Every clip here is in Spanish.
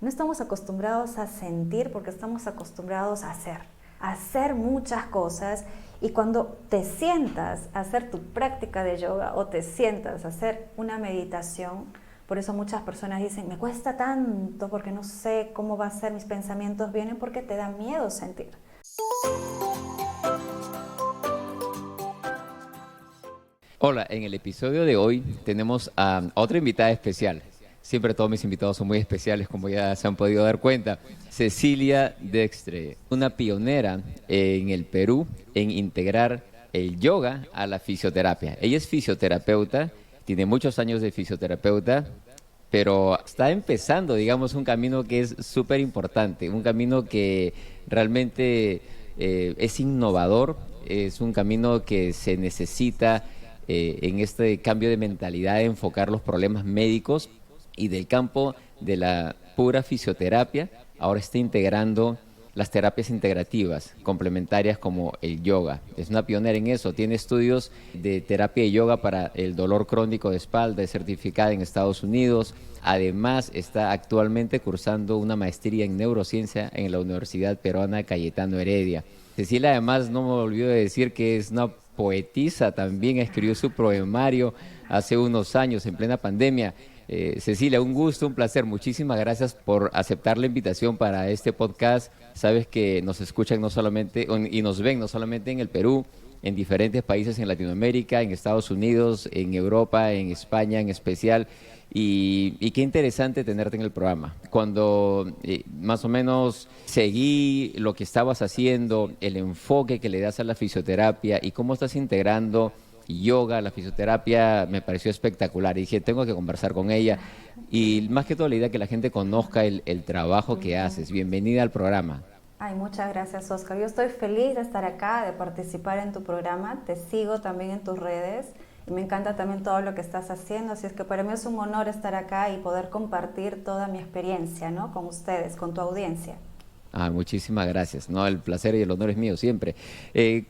No estamos acostumbrados a sentir porque estamos acostumbrados a hacer muchas cosas, y cuando te sientas a hacer tu práctica de yoga o te sientas a hacer una meditación, por eso muchas personas dicen, me cuesta tanto porque no sé cómo va a ser, mis pensamientos vienen porque te da miedo sentir. Hola, en el episodio de hoy tenemos a otra invitada especial. Siempre todos mis invitados son muy especiales, como ya se han podido dar cuenta. Cecilia Dextre, una pionera en el Perú en integrar el yoga a la fisioterapia. Ella es fisioterapeuta, tiene muchos años de fisioterapeuta, pero está empezando, digamos, un camino que es súper importante, un camino que realmente es innovador, es un camino que se necesita en este cambio de mentalidad de enfocar los problemas médicos y del campo de la pura fisioterapia. Ahora está integrando las terapias integrativas, complementarias como el yoga. Es una pionera en eso. Tiene estudios de terapia de yoga para el dolor crónico de espalda, es certificada en Estados Unidos. Además, está actualmente cursando una maestría en neurociencia en la Universidad Peruana Cayetano Heredia. Cecilia, además, no me olvido de decir que es una poetisa también, escribió su poemario hace unos años, en plena pandemia. Cecilia, un gusto, un placer. Muchísimas gracias por aceptar la invitación para este podcast. Sabes que nos escuchan no solamente y nos ven no solamente en el Perú, en diferentes países en Latinoamérica, en Estados Unidos, en Europa, en España en especial. Y qué interesante tenerte en el programa. Cuando más o menos seguí lo que estabas haciendo, el enfoque que le das a la fisioterapia y cómo estás integrando yoga, la fisioterapia, me pareció espectacular. Y dije, tengo que conversar con ella. Y más que todo, la idea que la gente conozca el trabajo que haces. Bienvenida al programa. Ay, muchas gracias, Oscar. Yo estoy feliz de estar acá, de participar en tu programa. Te sigo también en tus redes y me encanta también todo lo que estás haciendo. Así es que para mí es un honor estar acá y poder compartir toda mi experiencia, ¿no? Con ustedes, con tu audiencia. Muchísimas gracias. No, el placer y el honor es mío siempre.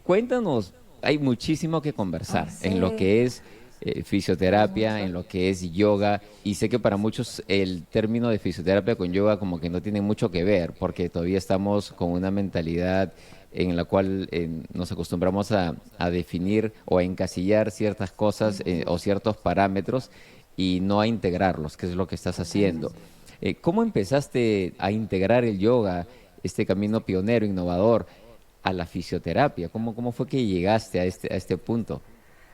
Cuéntanos, hay muchísimo que Ay, conversar en lo sí, que es hay fisioterapia, mucho. en lo que es yoga, y sé que para muchos el término de fisioterapia con yoga como que no tiene mucho que ver, porque todavía estamos con una mentalidad en la cual nos acostumbramos a definir o a encasillar ciertas cosas o ciertos parámetros y no a integrarlos, que es lo que estás haciendo. Totalmente. ¿Cómo empezaste a integrar el yoga, este camino pionero, innovador, a la fisioterapia? ¿Cómo fue que llegaste a este punto?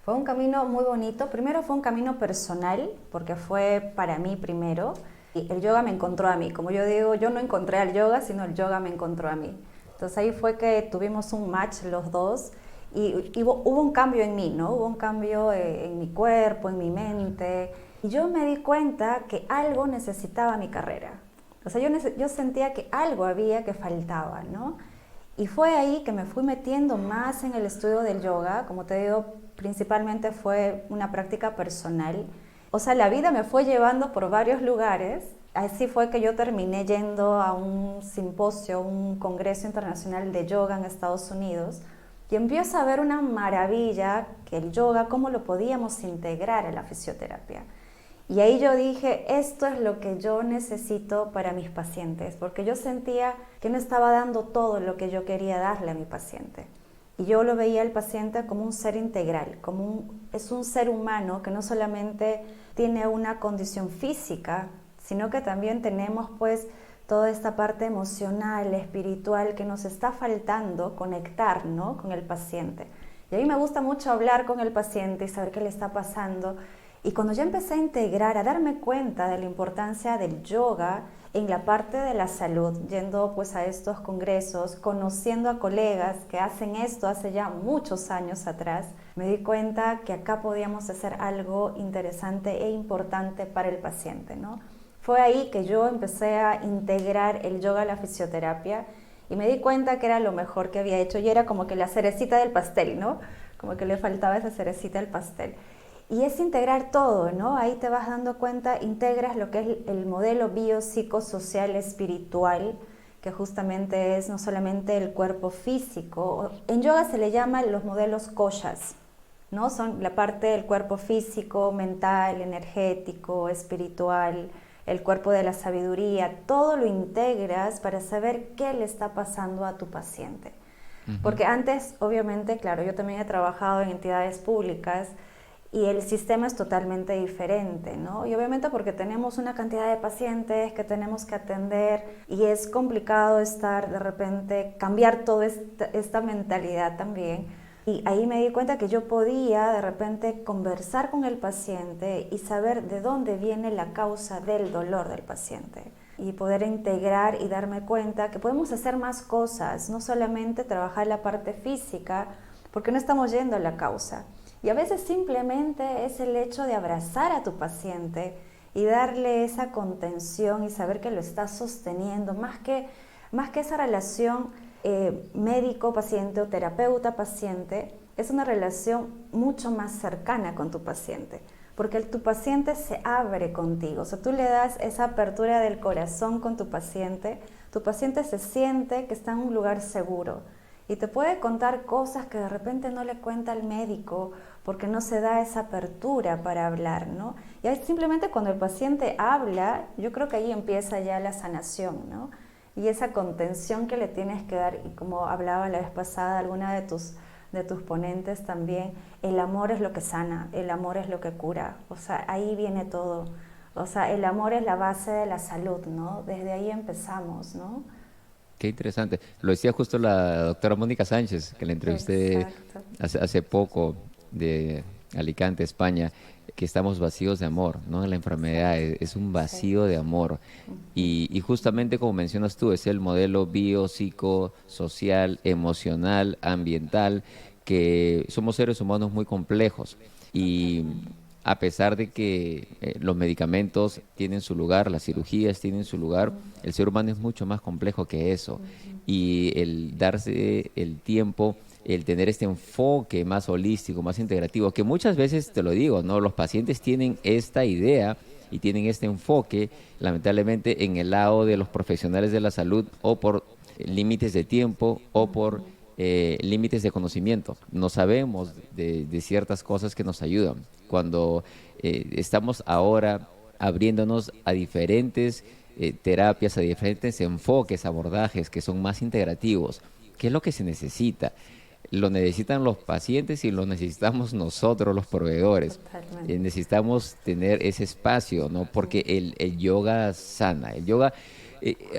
Fue un camino muy bonito. Primero fue un camino personal, porque fue para mí primero. Y el yoga me encontró a mí. Como yo digo, yo no encontré al yoga, sino el yoga me encontró a mí. Entonces ahí fue que tuvimos un match los dos y hubo un cambio en mí, ¿no? Hubo un cambio en mi cuerpo, en mi mente. Y yo me di cuenta que algo necesitaba mi carrera. O sea, yo sentía que algo había que faltaba, ¿no? Y fue ahí que me fui metiendo más en el estudio del yoga. Como te digo, principalmente fue una práctica personal. O sea, la vida me fue llevando por varios lugares. Así fue que yo terminé yendo a un simposio, un congreso internacional de yoga en Estados Unidos. Y empiezo a ver una maravilla que el yoga, cómo lo podíamos integrar a la fisioterapia. Y ahí yo dije, esto es lo que yo necesito para mis pacientes, porque yo sentía que no estaba dando todo lo que yo quería darle a mi paciente. Y yo lo veía al paciente como un ser integral, es un ser humano que no solamente tiene una condición física, sino que también tenemos pues toda esta parte emocional, espiritual que nos está faltando conectar, ¿no?, con el paciente. Y a mí me gusta mucho hablar con el paciente y saber qué le está pasando. Y cuando yo empecé a integrar, a darme cuenta de la importancia del yoga en la parte de la salud, yendo pues a estos congresos, conociendo a colegas que hacen esto hace ya muchos años atrás, me di cuenta que acá podíamos hacer algo interesante e importante para el paciente, ¿no? Fue ahí que yo empecé a integrar el yoga a la fisioterapia y me di cuenta que era lo mejor que había hecho y era como que la cerecita del pastel, ¿no? Como que le faltaba esa cerecita del pastel. Y es integrar todo, ¿no? Ahí te vas dando cuenta, integras lo que es el modelo biopsicosocial espiritual, que justamente es no solamente el cuerpo físico. En yoga se le llaman los modelos koshas, ¿no? Son la parte del cuerpo físico, mental, energético, espiritual, el cuerpo de la sabiduría, todo lo integras para saber qué le está pasando a tu paciente. Porque antes, obviamente, claro, yo también he trabajado en entidades públicas y el sistema es totalmente diferente, ¿no? Y obviamente porque tenemos una cantidad de pacientes que tenemos que atender y es complicado estar de repente, cambiar toda esta mentalidad también. Y ahí me di cuenta que yo podía de repente conversar con el paciente y saber de dónde viene la causa del dolor del paciente. Y poder integrar y darme cuenta que podemos hacer más cosas, no solamente trabajar la parte física, porque no estamos yendo a la causa. Y a veces simplemente es el hecho de abrazar a tu paciente y darle esa contención y saber que lo estás sosteniendo, más que esa relación médico-paciente o terapeuta-paciente, es una relación mucho más cercana con tu paciente, porque tu paciente se abre contigo, o sea, tú le das esa apertura del corazón con tu paciente se siente que está en un lugar seguro y te puede contar cosas que de repente no le cuenta al médico porque no se da esa apertura para hablar, ¿no? Y ahí simplemente cuando el paciente habla, yo creo que ahí empieza ya la sanación, ¿no? Y esa contención que le tienes que dar, y como hablaba la vez pasada alguna de tus ponentes también, el amor es lo que sana, el amor es lo que cura, o sea, ahí viene todo, o sea, el amor es la base de la salud, ¿no? Desde ahí empezamos, ¿no? Qué interesante. Lo decía justo la doctora Mónica Sánchez, que la entrevisté Exacto. hace poco de Alicante, España, que estamos vacíos de amor, ¿no? La enfermedad es un Sí. vacío de amor. Y justamente como mencionas tú, es el modelo bio, psico, social, emocional, ambiental, que somos seres humanos muy complejos. Y a pesar de que los medicamentos tienen su lugar, las cirugías tienen su lugar, el ser humano es mucho más complejo que eso. Y el darse el tiempo, el tener este enfoque más holístico, más integrativo, que muchas veces, te lo digo, ¿no? Los pacientes tienen esta idea y tienen este enfoque, lamentablemente, en el lado de los profesionales de la salud o por límites de tiempo o por límites de conocimiento. No sabemos de ciertas cosas que nos ayudan. Cuando estamos ahora abriéndonos a diferentes terapias, a diferentes enfoques, abordajes que son más integrativos, ¿qué es lo que se necesita? Lo necesitan los pacientes y lo necesitamos nosotros, los proveedores. Totalmente. Necesitamos tener ese espacio, ¿no? Porque el yoga sana. El yoga,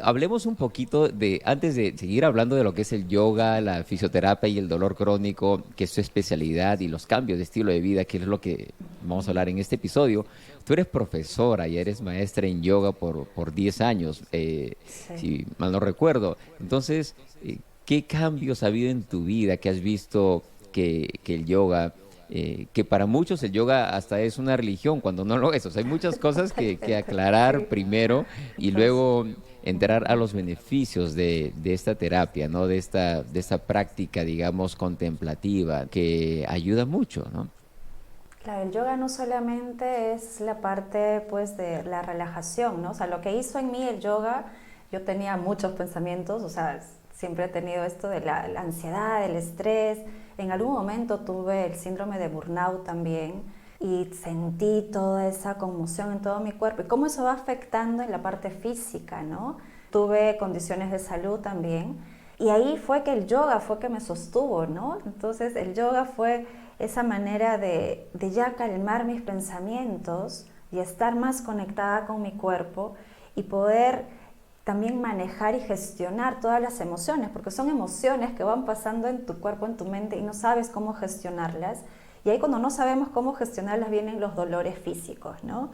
hablemos un poquito de, antes de seguir hablando de lo que es el yoga, la fisioterapia y el dolor crónico, que es su especialidad, y los cambios de estilo de vida, que es lo que vamos a hablar en este episodio. Tú eres profesora y eres maestra en yoga por 10 años, Sí. si mal no recuerdo. Entonces, ¿qué cambios ha habido en tu vida que has visto que el yoga, que para muchos el yoga hasta es una religión, cuando no lo es? O sea, hay muchas cosas que Totalmente. aclarar Sí. primero y Entonces, luego entrar a los beneficios de esta terapia, ¿no? De esta práctica, digamos, contemplativa, que ayuda mucho, ¿no? claro, el yoga no solamente es la parte pues de la relajación, ¿no? O sea, lo que hizo en mí el yoga, yo tenía muchos pensamientos, o sea, siempre he tenido esto de la ansiedad, el estrés. En algún momento tuve el síndrome de burnout también y sentí toda esa conmoción en todo mi cuerpo y cómo eso va afectando en la parte física, ¿no? Tuve condiciones de salud también y ahí fue que el yoga fue que me sostuvo, ¿no? Entonces el yoga fue esa manera de ya calmar mis pensamientos y estar más conectada con mi cuerpo y poder también manejar y gestionar todas las emociones, porque son emociones que van pasando en tu cuerpo, en tu mente y no sabes cómo gestionarlas. Y ahí cuando no sabemos cómo gestionarlas vienen los dolores físicos, ¿no?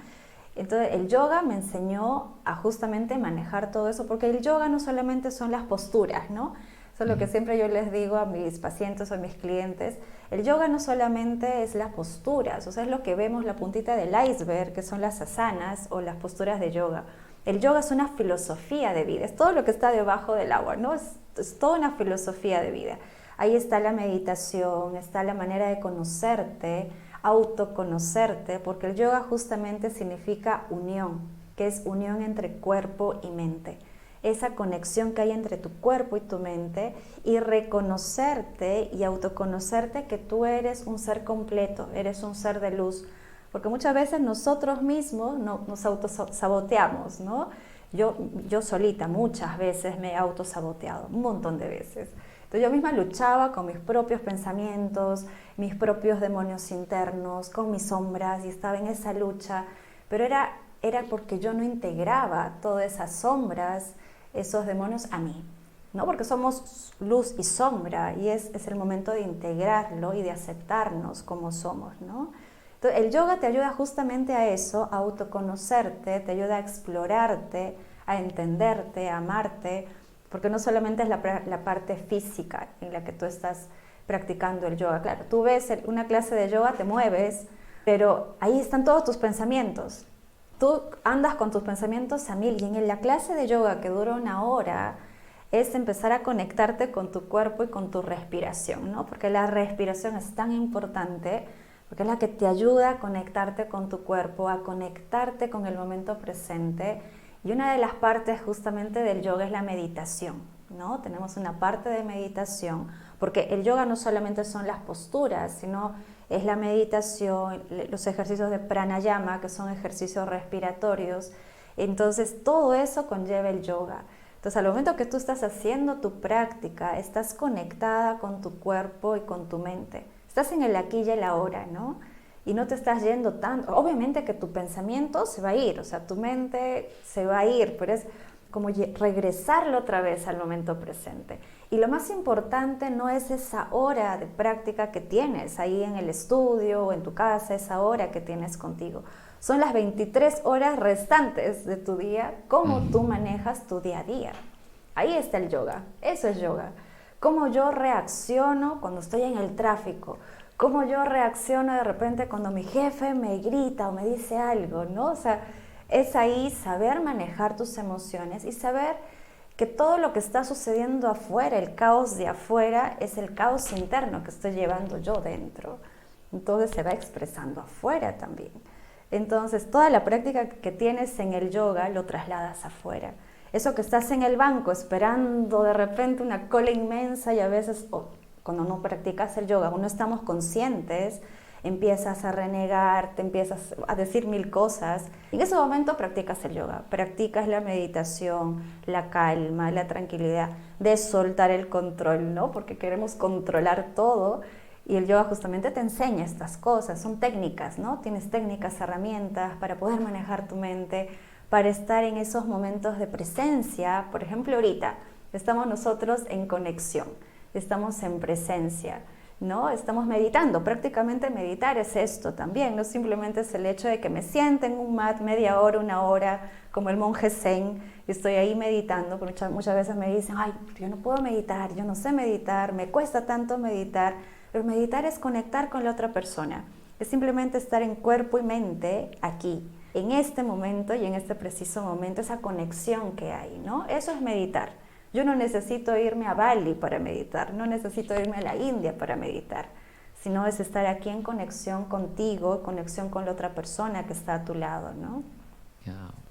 Entonces el yoga me enseñó a justamente manejar todo eso, porque el yoga no solamente son las posturas, ¿no? Eso es lo que siempre yo les digo a mis pacientes o a mis clientes. El yoga no solamente es las posturas, o sea, es lo que vemos, la puntita del iceberg, que son las asanas o las posturas de yoga. El yoga es una filosofía de vida, es todo lo que está debajo del agua, ¿no? Es toda una filosofía de vida. Ahí está la meditación, está la manera de conocerte, autoconocerte, porque el yoga justamente significa unión, que es unión entre cuerpo y mente. Esa conexión que hay entre tu cuerpo y tu mente y reconocerte y autoconocerte que tú eres un ser completo, eres un ser de luz, porque muchas veces nosotros mismos nos autosaboteamos, ¿no? Yo solita muchas veces me he autosaboteado, un montón de veces. Entonces yo misma luchaba con mis propios pensamientos, mis propios demonios internos, con mis sombras, y estaba en esa lucha, pero era porque yo no integraba todas esas sombras, esos demonios a mí, ¿no? Porque somos luz y sombra, y es el momento de integrarlo y de aceptarnos como somos, ¿no? Entonces, el yoga te ayuda justamente a eso, a autoconocerte, te ayuda a explorarte, a entenderte, a amarte, porque no solamente es la parte física en la que tú estás practicando el yoga. Claro, tú ves una clase de yoga, te mueves, pero ahí están todos tus pensamientos. Tú andas con tus pensamientos a mil, y en la clase de yoga que dura 1 hora es empezar a conectarte con tu cuerpo y con tu respiración, ¿no? Porque la respiración es tan importante, porque es la que te ayuda a conectarte con tu cuerpo, a conectarte con el momento presente. Y una de las partes justamente del yoga es la meditación, ¿no? Tenemos una parte de meditación, porque el yoga no solamente son las posturas, sino es la meditación, los ejercicios de pranayama, que son ejercicios respiratorios. Entonces, todo eso conlleva el yoga. Entonces, al momento que tú estás haciendo tu práctica, estás conectada con tu cuerpo y con tu mente. Estás en el aquí y el ahora, ¿no? Y no te estás yendo tanto. Obviamente que tu pensamiento se va a ir, o sea, tu mente se va a ir, pero es como regresarlo otra vez al momento presente. Y lo más importante no es esa hora de práctica que tienes ahí en el estudio o en tu casa, esa hora que tienes contigo. Son las 23 horas restantes de tu día, cómo tú manejas tu día a día. Ahí está el yoga, eso es yoga. Cómo yo reacciono cuando estoy en el tráfico, cómo yo reacciono de repente cuando mi jefe me grita o me dice algo, ¿no? O sea, es ahí saber manejar tus emociones y saber que todo lo que está sucediendo afuera, el caos de afuera, es el caos interno que estoy llevando yo dentro. Entonces se va expresando afuera también. Entonces toda la práctica que tienes en el yoga lo trasladas afuera. Eso que estás en el banco esperando de repente una cola inmensa, y a veces cuando no practicas el yoga, no estamos conscientes, empiezas a renegar, te empiezas a decir 1000 cosas. En ese momento practicas el yoga, practicas la meditación, la calma, la tranquilidad, de soltar el control, ¿no? Porque queremos controlar todo, y el yoga justamente te enseña estas cosas, son técnicas, ¿no? Tienes técnicas, herramientas para poder manejar tu mente, para estar en esos momentos de presencia. Por ejemplo, ahorita estamos nosotros en conexión, estamos en presencia, ¿no? Estamos meditando. Prácticamente meditar es esto también, no simplemente es el hecho de que me siente en un mat media hora, 1 hora, como el monje zen, y estoy ahí meditando, porque muchas veces me dicen, ay, yo no puedo meditar, yo no sé meditar, me cuesta tanto meditar. Pero meditar es conectar con la otra persona, es simplemente estar en cuerpo y mente aquí, en este momento y en este preciso momento, esa conexión que hay, ¿no? Eso es meditar. Yo no necesito irme a Bali para meditar, no necesito irme a la India para meditar, sino es estar aquí en conexión contigo, conexión con la otra persona que está a tu lado, ¿no?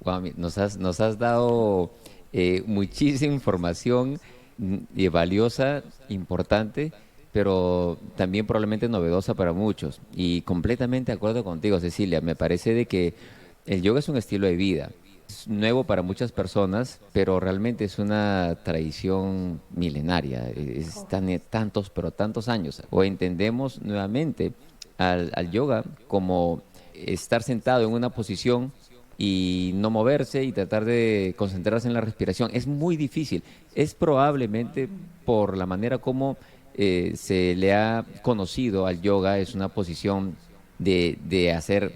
Wow, nos has dado muchísima información valiosa, importante, pero también probablemente novedosa para muchos. Y completamente de acuerdo contigo, Cecilia. Me parece de que el yoga es un estilo de vida. Es nuevo para muchas personas, pero realmente es una tradición milenaria. Tantos años. O entendemos nuevamente al yoga como estar sentado en una posición y no moverse y tratar de concentrarse en la respiración. Es muy difícil. Es probablemente por la manera como se le ha conocido al yoga, es una posición de hacer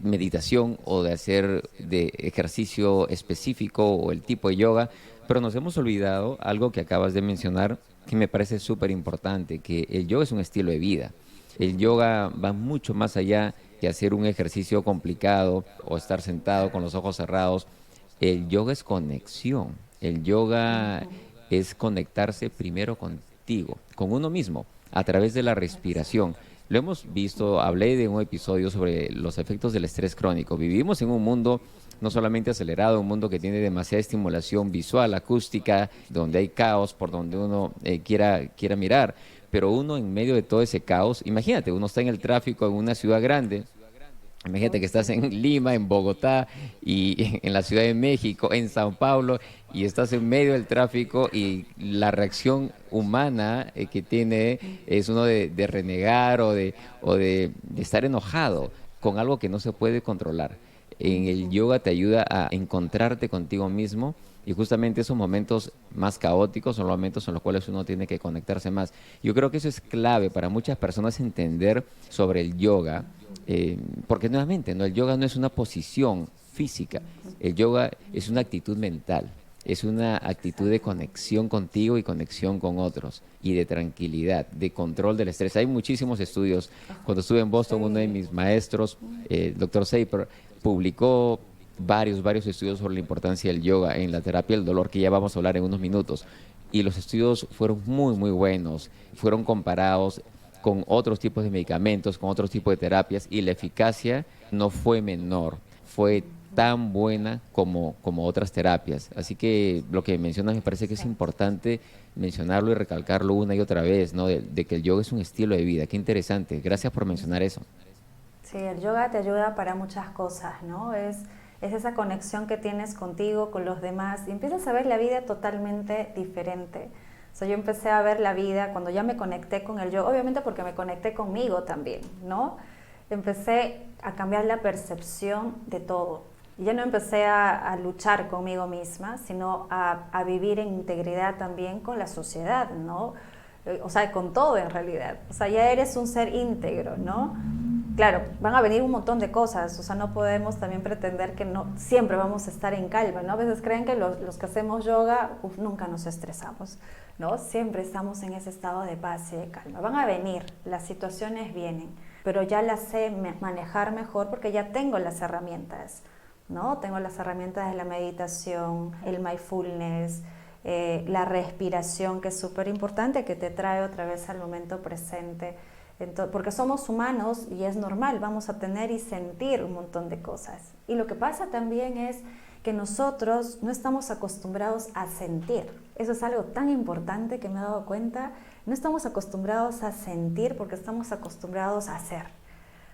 meditación o de hacer de ejercicio específico o el tipo de yoga, pero nos hemos olvidado algo que acabas de mencionar que me parece súper importante, que el yoga es un estilo de vida. El yoga va mucho más allá que hacer un ejercicio complicado o estar sentado con los ojos cerrados. El yoga es conexión. El yoga es conectarse primero contigo, con uno mismo, a través de la respiración. Lo hemos visto, hablé de un episodio sobre los efectos del estrés crónico. Vivimos en un mundo no solamente acelerado, un mundo que tiene demasiada estimulación visual, acústica, donde hay caos por donde uno quiera mirar, pero uno en medio de todo ese caos, imagínate, uno está en el tráfico en una ciudad grande Imagínate que estás en Lima, en Bogotá y en la Ciudad de México, en Sao Paulo y estás en medio del tráfico y la reacción humana que tiene es uno de renegar o de estar enojado con algo que no se puede controlar. En el Ujú. yoga te ayuda a encontrarte contigo mismo y justamente esos momentos más caóticos son los momentos en los cuales uno tiene que conectarse más. Yo creo que eso es clave para muchas personas entender sobre el yoga, porque nuevamente, ¿no? El yoga no es una posición física, el yoga es una actitud mental, es una actitud de Exacto. conexión contigo y conexión con otros, y de tranquilidad, de control del estrés. Hay muchísimos estudios. Cuando estuve en Boston, uno de Sí. mis maestros, el doctor Saper, publicó varios estudios sobre la importancia del yoga en la terapia del dolor, que ya vamos a hablar en unos minutos. Y los estudios fueron muy buenos, fueron comparados con otros tipos de medicamentos, con otros tipos de terapias, y la eficacia no fue menor, fue tan buena como otras terapias. Así que lo que mencionas me parece que es Exacto. importante mencionarlo y recalcarlo una y otra vez, ¿no? De que el yoga es un estilo de vida. Qué interesante. Gracias por mencionar eso. Sí, el yoga te ayuda para muchas cosas, ¿no? Es esa conexión que tienes contigo, con los demás, y empiezas a ver la vida totalmente diferente. O sea, yo empecé a ver la vida cuando ya me conecté con el yoga, obviamente porque me conecté conmigo también, ¿no? Empecé a cambiar la percepción de todo. Y ya no empecé a luchar conmigo misma, sino a vivir en integridad también con la sociedad, ¿no? O sea, con todo en realidad. O sea, ya eres un ser íntegro, ¿no? Claro, van a venir un montón de cosas, o sea, no podemos también pretender que no siempre vamos a estar en calma, ¿no? A veces creen que los que hacemos yoga, nunca nos estresamos, ¿no? Siempre estamos en ese estado de paz y de calma. Van a venir, las situaciones vienen, pero ya las sé manejar mejor porque ya tengo las herramientas, ¿no? Tengo las herramientas de la meditación, el mindfulness, la respiración, que es súper importante, que te trae otra vez al momento presente. Entonces, porque somos humanos y es normal, vamos a tener y sentir un montón de cosas. Y lo que pasa también es que nosotros no estamos acostumbrados a sentir. Eso es algo tan importante que me he dado cuenta. No estamos acostumbrados a sentir porque estamos acostumbrados a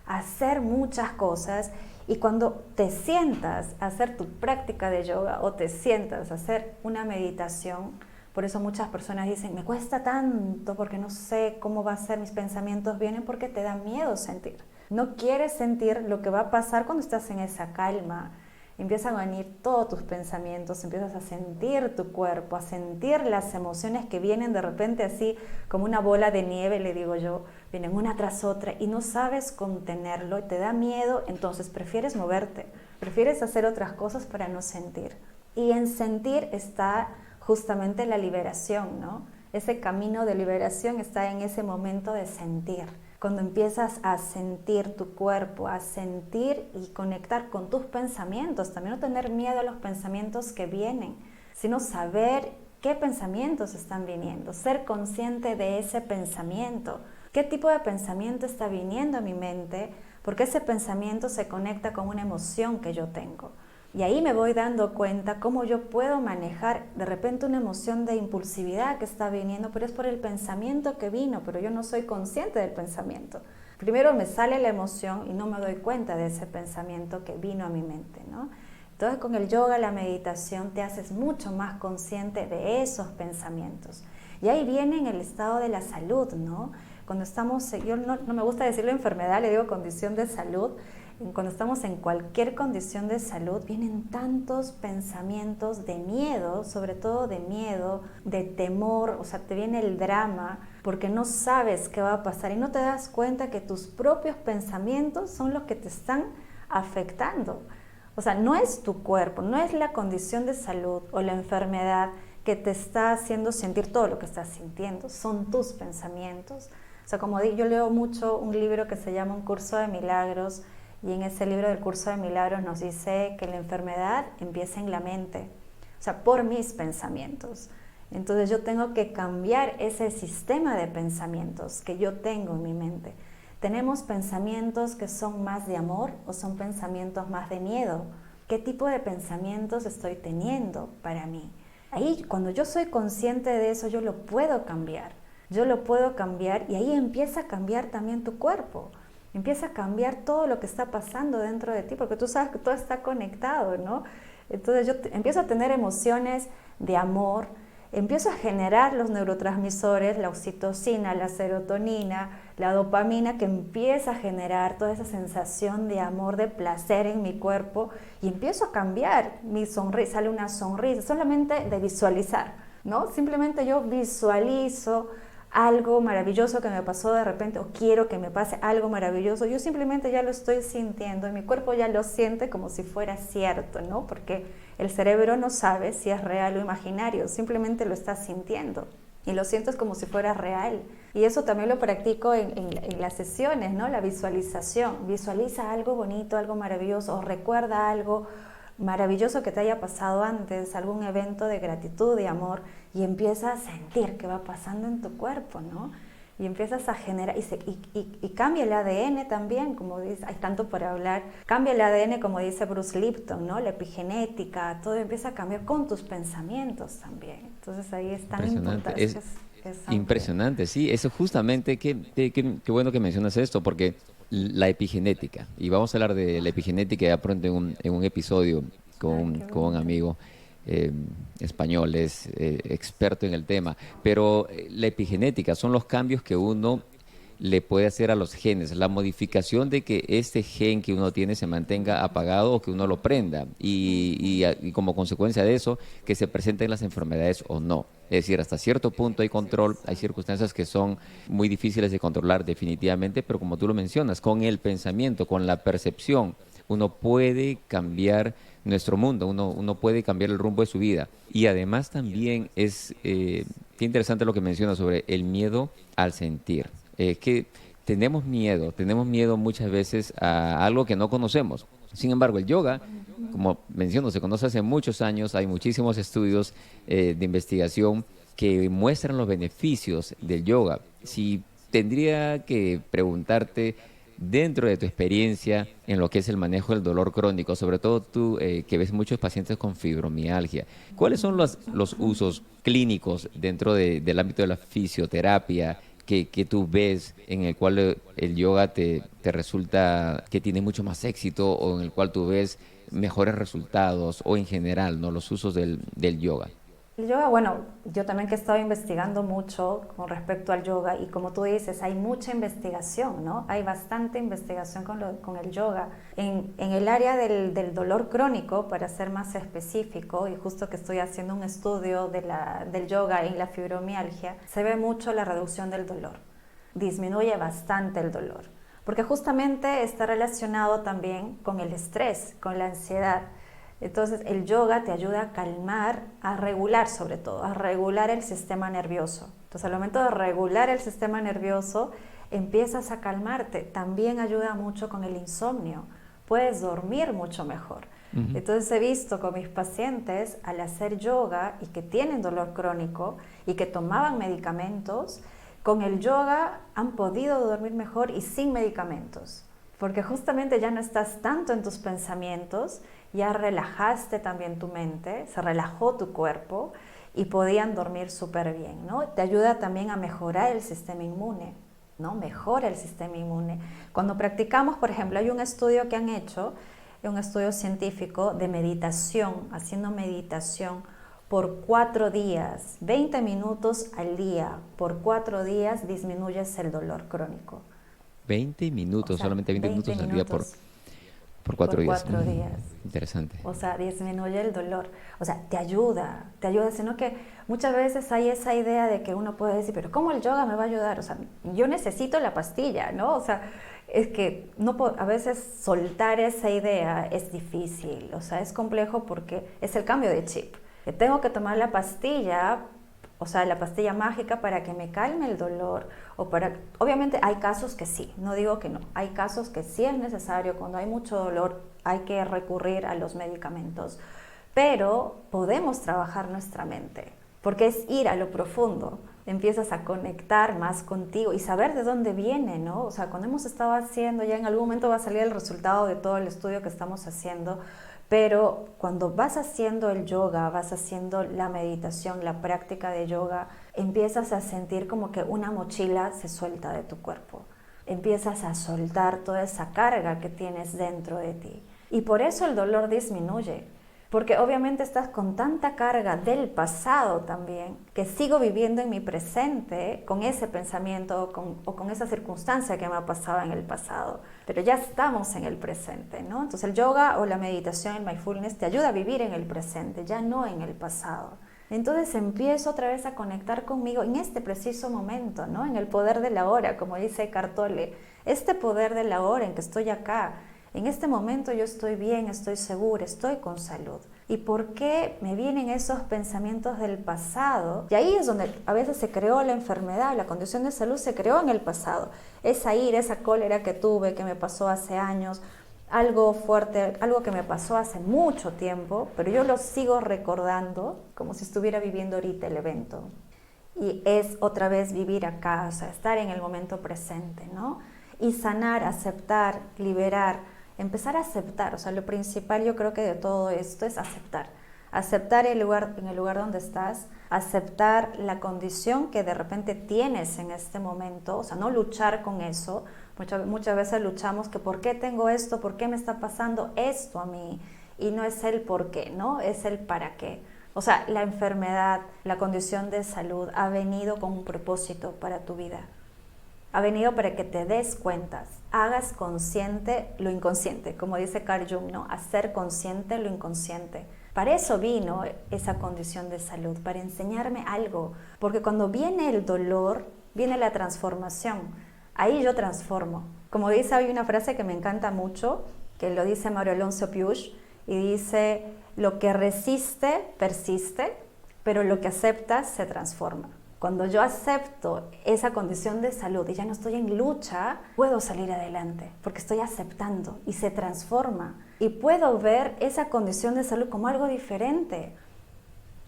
hacer muchas cosas, y cuando te sientas a hacer tu práctica de yoga o te sientas a hacer una meditación, por eso muchas personas dicen, me cuesta tanto porque no sé cómo va a ser, mis pensamientos vienen porque te da miedo sentir. No quieres sentir lo que va a pasar cuando estás en esa calma. Empiezan a venir todos tus pensamientos, empiezas a sentir tu cuerpo, a sentir las emociones que vienen de repente así como una bola de nieve, le digo yo, vienen una tras otra y no sabes contenerlo y te da miedo, entonces prefieres moverte, prefieres hacer otras cosas para no sentir. Y en sentir está justamente la liberación, ¿no? Ese camino de liberación está en ese momento de sentir. Cuando empiezas a sentir tu cuerpo, a sentir y conectar con tus pensamientos, también no tener miedo a los pensamientos que vienen, sino saber qué pensamientos están viniendo, ser consciente de ese pensamiento, qué tipo de pensamiento está viniendo a mi mente, porque ese pensamiento se conecta con una emoción que yo tengo. Y ahí me voy dando cuenta cómo yo puedo manejar de repente una emoción de impulsividad que está viniendo, pero es por el pensamiento que vino, pero yo no soy consciente del pensamiento. Primero me sale la emoción y no me doy cuenta de ese pensamiento que vino a mi mente, ¿no? Entonces con el yoga, la meditación, te haces mucho más consciente de esos pensamientos. Y ahí viene en el estado de la salud, ¿no? Cuando estamos, yo no me gusta decirlo enfermedad, le digo condición de salud. Cuando estamos en cualquier condición de salud, vienen tantos pensamientos de miedo, sobre todo de miedo, de temor, o sea, te viene el drama, porque no sabes qué va a pasar y no te das cuenta que tus propios pensamientos son los que te están afectando. O sea, no es tu cuerpo, no es la condición de salud o la enfermedad que te está haciendo sentir todo lo que estás sintiendo, son tus pensamientos. O sea, como yo leo mucho un libro que se llama Un Curso de Milagros, y en ese libro del Curso de Milagros nos dice que la enfermedad empieza en la mente, o sea, por mis pensamientos. Entonces yo tengo que cambiar ese sistema de pensamientos que yo tengo en mi mente. Tenemos pensamientos que son más de amor o son pensamientos más de miedo. ¿Qué tipo de pensamientos estoy teniendo para mí? Ahí, cuando yo soy consciente de eso, yo lo puedo cambiar. Yo lo puedo cambiar y ahí empieza a cambiar también tu cuerpo. empieza a cambiar todo lo que está pasando dentro de ti, porque tú sabes que todo está conectado, ¿no? Entonces empiezo a tener emociones de amor, empiezo a generar los neurotransmisores, la oxitocina, la serotonina, la dopamina, que empieza a generar toda esa sensación de amor, de placer en mi cuerpo, y empiezo a cambiar mi sonrisa, sale una sonrisa, solamente de visualizar, ¿no? Simplemente yo visualizo algo maravilloso que me pasó de repente, o quiero que me pase algo maravilloso, yo simplemente ya lo estoy sintiendo y mi cuerpo ya lo siente como si fuera cierto, ¿no? Porque el cerebro no sabe si es real o imaginario, simplemente lo está sintiendo y lo sientes como si fuera real. Y eso también lo practico en las sesiones, ¿no? La visualización. Visualiza algo bonito, algo maravilloso, o recuerda algo maravilloso que te haya pasado antes, algún evento de gratitud, de amor, y empiezas a sentir qué va pasando en tu cuerpo, ¿no? Y empiezas a generar, y cambia el ADN también, como dice, hay tanto por hablar, cambia el ADN como dice Bruce Lipton, ¿no? La epigenética, todo empieza a cambiar con tus pensamientos también. Entonces ahí es tan importante. Es impresionante, sí, eso justamente, qué bueno que mencionas esto, porque la epigenética, y vamos a hablar de la epigenética ya pronto en un episodio con un amigo español, es experto en el tema, pero la epigenética son los cambios que uno le puede hacer a los genes, la modificación de que este gen que uno tiene se mantenga apagado o que uno lo prenda y como consecuencia de eso que se presenten las enfermedades o no. Es decir, hasta cierto punto hay control, hay circunstancias que son muy difíciles de controlar definitivamente, pero como tú lo mencionas, con el pensamiento, con la percepción, uno puede cambiar nuestro mundo, uno puede cambiar el rumbo de su vida. Y además también qué interesante lo que mencionas sobre el miedo al sentir. Que tenemos miedo muchas veces a algo que no conocemos. Sin embargo, el yoga, como menciono, se conoce hace muchos años, hay muchísimos estudios de investigación que muestran los beneficios del yoga. Si tendría que preguntarte, dentro de tu experiencia en lo que es el manejo del dolor crónico, sobre todo tú que ves muchos pacientes con fibromialgia, ¿cuáles son los usos clínicos dentro del ámbito de la fisioterapia que tú ves en el cual el yoga te resulta que tiene mucho más éxito o en el cual tú ves mejores resultados o en general, ¿no? Los usos del yoga? El yoga, bueno, yo también que he estado investigando mucho con respecto al yoga y como tú dices, hay mucha investigación, ¿no? Hay bastante investigación con el yoga. En el área del dolor crónico, para ser más específico, y justo que estoy haciendo un estudio del yoga en la fibromialgia, se ve mucho la reducción del dolor. Disminuye bastante el dolor, porque justamente está relacionado también con el estrés, con la ansiedad. Entonces el yoga te ayuda a calmar, a regular sobre todo, a regular el sistema nervioso. Entonces al momento de regular el sistema nervioso empiezas a calmarte. También ayuda mucho con el insomnio, puedes dormir mucho mejor. Uh-huh. Entonces he visto con mis pacientes al hacer yoga y que tienen dolor crónico y que tomaban medicamentos, con el yoga han podido dormir mejor y sin medicamentos. Porque justamente ya no estás tanto en tus pensamientos, ya relajaste también tu mente, se relajó tu cuerpo y podían dormir súper bien, ¿no? Te ayuda también a mejorar el sistema inmune, ¿no? Mejora el sistema inmune. Cuando practicamos, por ejemplo, hay un estudio que han hecho, un estudio científico de meditación, haciendo meditación por 4 días, 20 minutos al día, por 4 días disminuyes el dolor crónico. 20 minutos, o sea, solamente 20 minutos al día por 4 días. 4 días. Interesante. O sea, disminuye el dolor. O sea, te ayuda, sino que muchas veces hay esa idea de que uno puede decir, pero ¿cómo el yoga me va a ayudar? O sea, yo necesito la pastilla, ¿no? O sea, es que a veces soltar esa idea es difícil, o sea, es complejo porque es el cambio de chip. Que tengo que tomar la pastilla, o sea, la pastilla mágica para que me calme el dolor obviamente hay casos que sí, no digo que no, hay casos que sí es necesario, cuando hay mucho dolor hay que recurrir a los medicamentos, pero podemos trabajar nuestra mente, porque es ir a lo profundo, empiezas a conectar más contigo y saber de dónde viene, ¿no? O sea, cuando hemos estado haciendo, ya en algún momento va a salir el resultado de todo el estudio que estamos haciendo, pero cuando vas haciendo el yoga, vas haciendo la meditación, la práctica de yoga, empiezas a sentir como que una mochila se suelta de tu cuerpo. empiezas a soltar toda esa carga que tienes dentro de ti. Y por eso el dolor disminuye, porque obviamente estás con tanta carga del pasado también, que sigo viviendo en mi presente con ese pensamiento o con esa circunstancia que me ha pasado en el pasado. Pero ya estamos en el presente, ¿no? Entonces el yoga o la meditación, el mindfulness, te ayuda a vivir en el presente, ya no en el pasado. Entonces empiezo otra vez a conectar conmigo en este preciso momento, ¿no? En el poder de la hora, como dice Eckhart Tolle. Este poder de la hora en que estoy acá, en este momento yo estoy bien, estoy segura, estoy con salud. ¿Y por qué me vienen esos pensamientos del pasado? Y ahí es donde a veces se creó la enfermedad, la condición de salud se creó en el pasado. Esa ira, esa cólera que tuve, que me pasó hace años, algo fuerte, algo que me pasó hace mucho tiempo, pero yo lo sigo recordando como si estuviera viviendo ahorita el evento. Y es otra vez vivir acá, o sea, estar en el momento presente, ¿no? Y sanar, aceptar, liberar. Empezar a aceptar, o sea, lo principal yo creo que de todo esto es aceptar. Aceptar el lugar, en el lugar donde estás, aceptar la condición que de repente tienes en este momento, o sea, no luchar con eso. Muchas veces luchamos que ¿por qué tengo esto? ¿Por qué me está pasando esto a mí? Y no es el por qué, ¿no? Es el para qué. O sea, la enfermedad, la condición de salud ha venido con un propósito para tu vida. Ha venido para que te des cuentas, hagas consciente lo inconsciente, como dice Carl Jung, ¿no? Hacer consciente lo inconsciente. Para eso vino esa condición de salud, para enseñarme algo, porque cuando viene el dolor, viene la transformación. Ahí yo transformo. Como dice, hay una frase que me encanta mucho, que lo dice Mario Alonso Piush, y dice, lo que resiste, persiste, pero lo que acepta, se transforma. Cuando yo acepto esa condición de salud y ya no estoy en lucha, puedo salir adelante, porque estoy aceptando y se transforma. Y puedo ver esa condición de salud como algo diferente.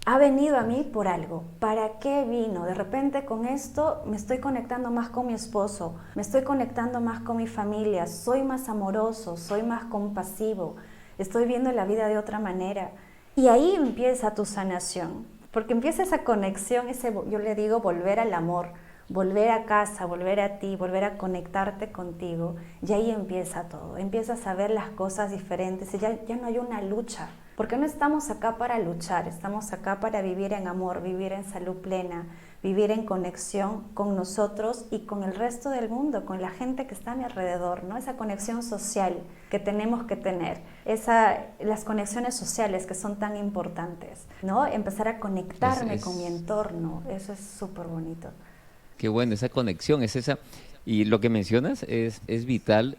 Ha venido a mí por algo. ¿Para qué vino? De repente con esto me estoy conectando más con mi esposo, me estoy conectando más con mi familia, soy más amoroso, soy más compasivo, estoy viendo la vida de otra manera. Y ahí empieza tu sanación. Porque empieza esa conexión, yo le digo volver al amor, volver a casa, volver a ti, volver a conectarte contigo. Y ahí empieza todo, empiezas a ver las cosas diferentes y ya no hay una lucha. Porque no estamos acá para luchar, estamos acá para vivir en amor, vivir en salud plena, vivir en conexión con nosotros y con el resto del mundo, con la gente que está a mi alrededor, ¿no? Esa conexión social que tenemos que tener, las conexiones sociales que son tan importantes, ¿no? Empezar a conectarme con mi entorno, eso es súper bonito. Qué bueno, esa conexión es esa. Y lo que mencionas es vital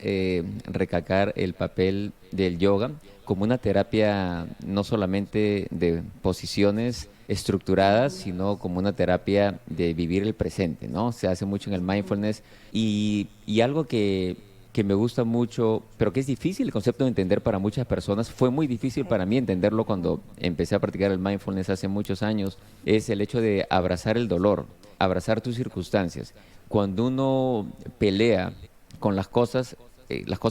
recalcar el papel del yoga como una terapia no solamente de posiciones estructuradas, sino como una terapia de vivir el presente, ¿no? Se hace mucho en el mindfulness y algo que me gusta mucho, pero que es difícil el concepto de entender para muchas personas, fue muy difícil para mí entenderlo cuando empecé a practicar el mindfulness hace muchos años, es el hecho de abrazar el dolor, abrazar tus circunstancias. Cuando uno pelea con las cosas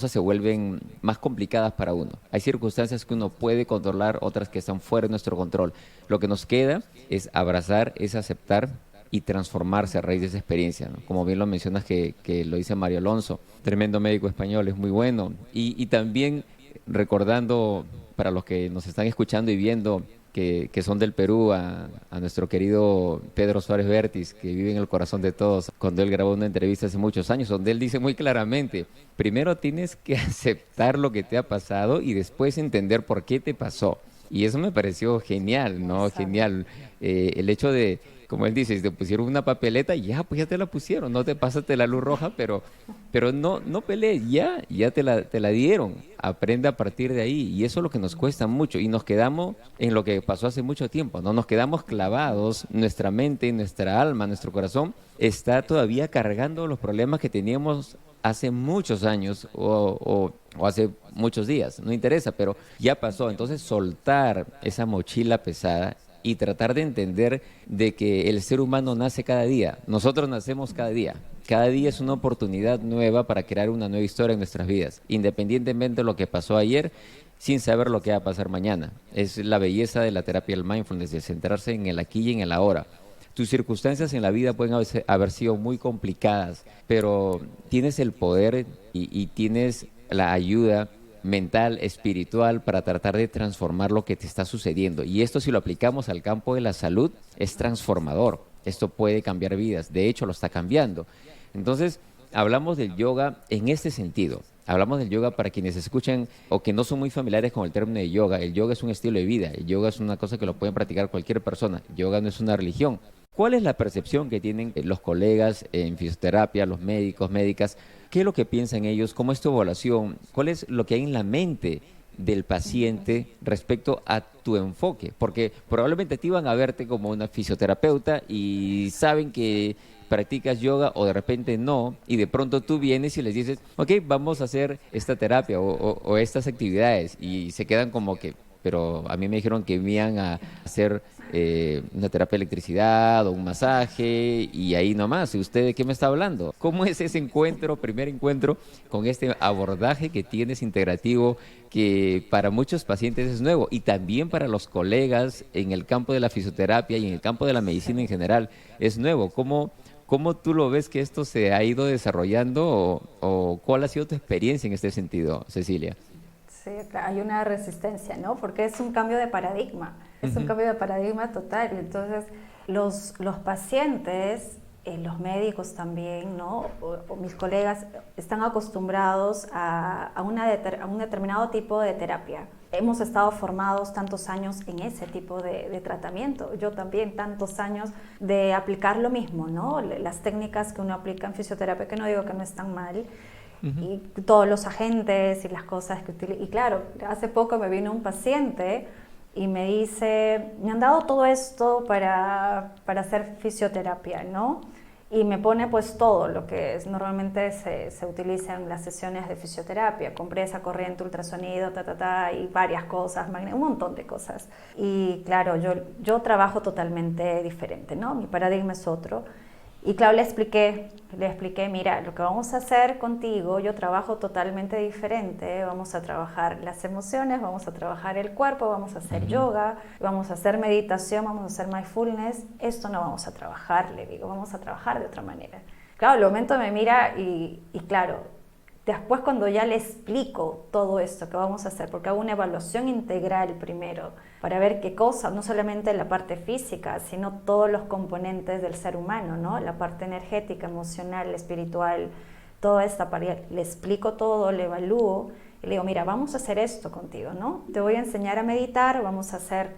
se vuelven más complicadas para uno. Hay circunstancias que uno puede controlar, otras que están fuera de nuestro control. Lo que nos queda es abrazar, es aceptar y transformarse a raíz de esa experiencia, ¿no? Como bien lo mencionas que lo dice Mario Alonso, tremendo médico español, es muy bueno. Y también recordando para los que nos están escuchando y viendo que son del Perú, a nuestro querido Pedro Suárez Vértiz, que vive en el corazón de todos, cuando él grabó una entrevista hace muchos años, donde él dice muy claramente, primero tienes que aceptar lo que te ha pasado y después entender por qué te pasó. Y eso me pareció genial, ¿no? Exacto. Genial. El hecho de, como él dice, si te pusieron una papeleta, pues ya te la pusieron, no te pasaste la luz roja, pero no pelees, ya te la dieron. Aprende a partir de ahí. Y eso es lo que nos cuesta mucho. Y nos quedamos en lo que pasó hace mucho tiempo, ¿no? Nos quedamos clavados, nuestra mente, nuestra alma, nuestro corazón está todavía cargando los problemas que teníamos hace muchos años o hace muchos días, no interesa, pero ya pasó. Entonces soltar esa mochila pesada y tratar de entender de que el ser humano nace cada día, nosotros nacemos cada día es una oportunidad nueva para crear una nueva historia en nuestras vidas, independientemente de lo que pasó ayer, sin saber lo que va a pasar mañana. Es la belleza de la terapia del mindfulness, de centrarse en el aquí y en el ahora. tus circunstancias en la vida pueden haber sido muy complicadas, pero tienes el poder y tienes la ayuda mental, espiritual, para tratar de transformar lo que te está sucediendo. Y esto, si lo aplicamos al campo de la salud, es transformador. Esto puede cambiar vidas. De hecho, lo está cambiando. Entonces, hablamos del yoga en este sentido. Hablamos del yoga para quienes escuchan o que no son muy familiares con el término de yoga. El yoga es un estilo de vida. El yoga es una cosa que lo pueden practicar cualquier persona. El yoga no es una religión. ¿Cuál es la percepción que tienen los colegas en fisioterapia, los médicos, médicas? ¿Qué es lo que piensan ellos? ¿Cómo es tu evaluación? ¿Cuál es lo que hay en la mente del paciente respecto a tu enfoque? Porque probablemente a ti van a verte como una fisioterapeuta y saben que practicas yoga o de repente no, y de pronto tú vienes y les dices, ok, vamos a hacer esta terapia o estas actividades, y se quedan como que, pero a mí me dijeron que iban a hacer una terapia de electricidad o un masaje y ahí nomás. ¿Y usted de qué me está hablando? ¿Cómo es ese encuentro, primer encuentro con este abordaje que tienes integrativo, que para muchos pacientes es nuevo y también para los colegas en el campo de la fisioterapia y en el campo de la medicina en general es nuevo? ¿Cómo tú lo ves que esto se ha ido desarrollando o cuál ha sido tu experiencia en este sentido, Cecilia? Sí, claro, hay una resistencia, ¿no? Porque es un cambio de paradigma, es un Ujú. cambio de paradigma total. Entonces, los pacientes, los médicos también, ¿no? O mis colegas están acostumbrados a un determinado tipo de terapia. Hemos estado formados tantos años en ese tipo de tratamiento. Yo también tantos años de aplicar lo mismo, ¿no? Las técnicas que uno aplica en fisioterapia, que no digo que no están mal, Ujú. y todos los agentes y las cosas que utilizo. Y claro, hace poco me vino un paciente y me dice, me han dado todo esto para hacer fisioterapia, ¿no? Y me pone pues todo lo que normalmente se utiliza en las sesiones de fisioterapia, compresa, corriente, ultrasonido, y varias cosas, un montón de cosas. Y claro, yo trabajo totalmente diferente, ¿no? Mi paradigma es otro. Y claro, le expliqué, mira, lo que vamos a hacer contigo, yo trabajo totalmente diferente, vamos a trabajar las emociones, vamos a trabajar el cuerpo, vamos a hacer Ujú. yoga, vamos a hacer meditación, vamos a hacer mindfulness, esto no vamos a trabajar, le digo, vamos a trabajar de otra manera. Claro, al momento me mira y claro, después cuando ya le explico todo esto que vamos a hacer, porque hago una evaluación integral primero, para ver qué cosa, no solamente la parte física, sino todos los componentes del ser humano, ¿no? La parte energética, emocional, espiritual, toda esta parte, le explico todo, le evalúo y le digo, mira, vamos a hacer esto contigo, ¿no? Te voy a enseñar a meditar, vamos a hacer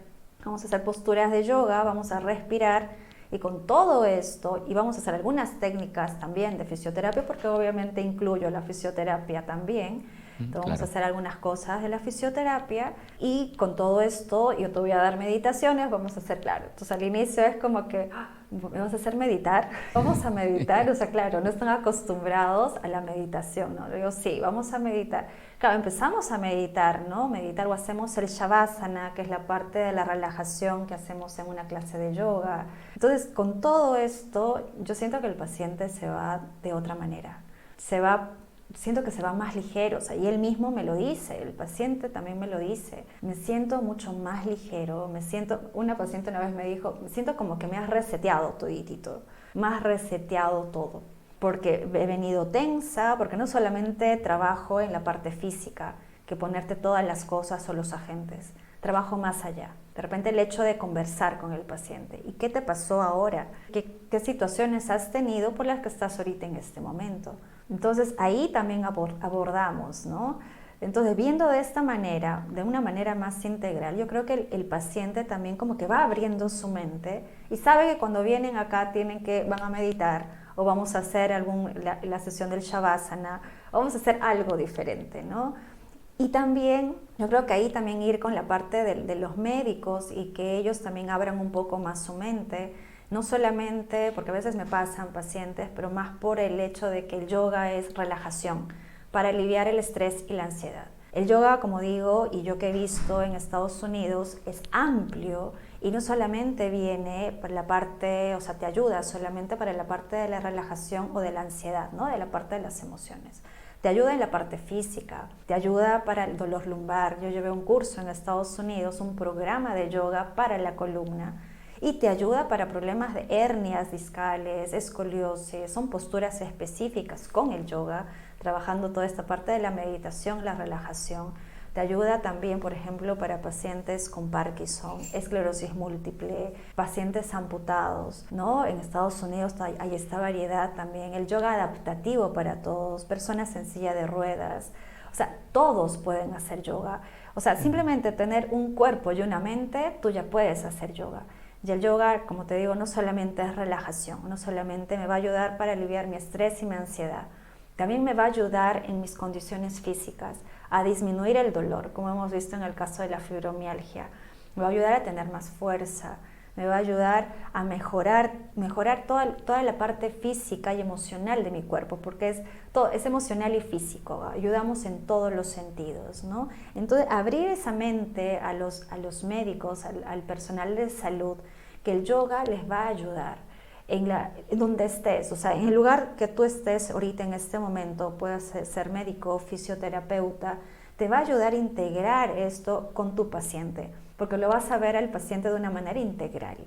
posturas de yoga, vamos a respirar, y con todo esto, y vamos a hacer algunas técnicas también de fisioterapia, porque obviamente incluyo la fisioterapia también. Entonces vamos a Claro. hacer algunas cosas de la fisioterapia y con todo esto yo te voy a dar meditaciones, vamos a hacer, claro. Entonces al inicio es como que, vamos a hacer meditar, vamos a meditar, o sea, claro, no están acostumbrados a la meditación, ¿no? Le digo, sí, vamos a meditar. Claro, empezamos a meditar, ¿no? Meditar o hacemos el Shavasana, que es la parte de la relajación que hacemos en una clase de yoga. Entonces, con todo esto, yo siento que el paciente se va de otra manera. Siento que se va más ligero, o sea, y él mismo me lo dice, el paciente también me lo dice. Me siento mucho más ligero, una paciente una vez me dijo, me siento como que me has reseteado toditito, más reseteado todo. Porque he venido tensa, porque no solamente trabajo en la parte física, que ponerte todas las cosas o los agentes, trabajo más allá. De repente el hecho de conversar con el paciente. ¿Y qué te pasó ahora? ¿Qué situaciones has tenido por las que estás ahorita en este momento? Entonces ahí también abordamos, ¿no? Entonces viendo de esta manera, de una manera más integral, yo creo que el paciente también como que va abriendo su mente y sabe que cuando vienen acá van a meditar o vamos a hacer la sesión del Shavasana, o vamos a hacer algo diferente, ¿no? Y también, yo creo que ahí también ir con la parte de los médicos y que ellos también abran un poco más su mente, no solamente, porque a veces me pasan pacientes, pero más por el hecho de que el yoga es relajación, para aliviar el estrés y la ansiedad. El yoga, como digo, y yo que he visto en Estados Unidos, es amplio y no solamente viene para la parte, o sea, te ayuda solamente para la parte de la relajación o de la ansiedad, ¿no? De la parte de las emociones. Te ayuda en la parte física, te ayuda para el dolor lumbar. Yo llevé un curso en Estados Unidos, un programa de yoga para la columna. y te ayuda para problemas de hernias discales, escoliosis, son posturas específicas con el yoga, trabajando toda esta parte de la meditación, la relajación. Te ayuda también, por ejemplo, para pacientes con Parkinson, esclerosis múltiple, pacientes amputados, ¿no? En Estados Unidos hay esta variedad también, el yoga adaptativo para todos, personas en silla de ruedas, o sea, todos pueden hacer yoga. O sea, simplemente tener un cuerpo y una mente, tú ya puedes hacer yoga. Y el yoga, como te digo, no solamente es relajación, no solamente me va a ayudar para aliviar mi estrés y mi ansiedad, también me va a ayudar en mis condiciones físicas, a disminuir el dolor, como hemos visto en el caso de la fibromialgia. Me va a ayudar a tener más fuerza, me va a ayudar a mejorar toda la parte física y emocional de mi cuerpo, porque es emocional y físico, ayudamos en todos los sentidos, ¿no? Entonces, abrir esa mente a los médicos, al personal de salud, que el yoga les va a ayudar. En donde estés, o sea, en el lugar que tú estés ahorita en este momento, puedes ser médico, fisioterapeuta, te va a ayudar a integrar esto con tu paciente, porque lo vas a ver al paciente de una manera integral.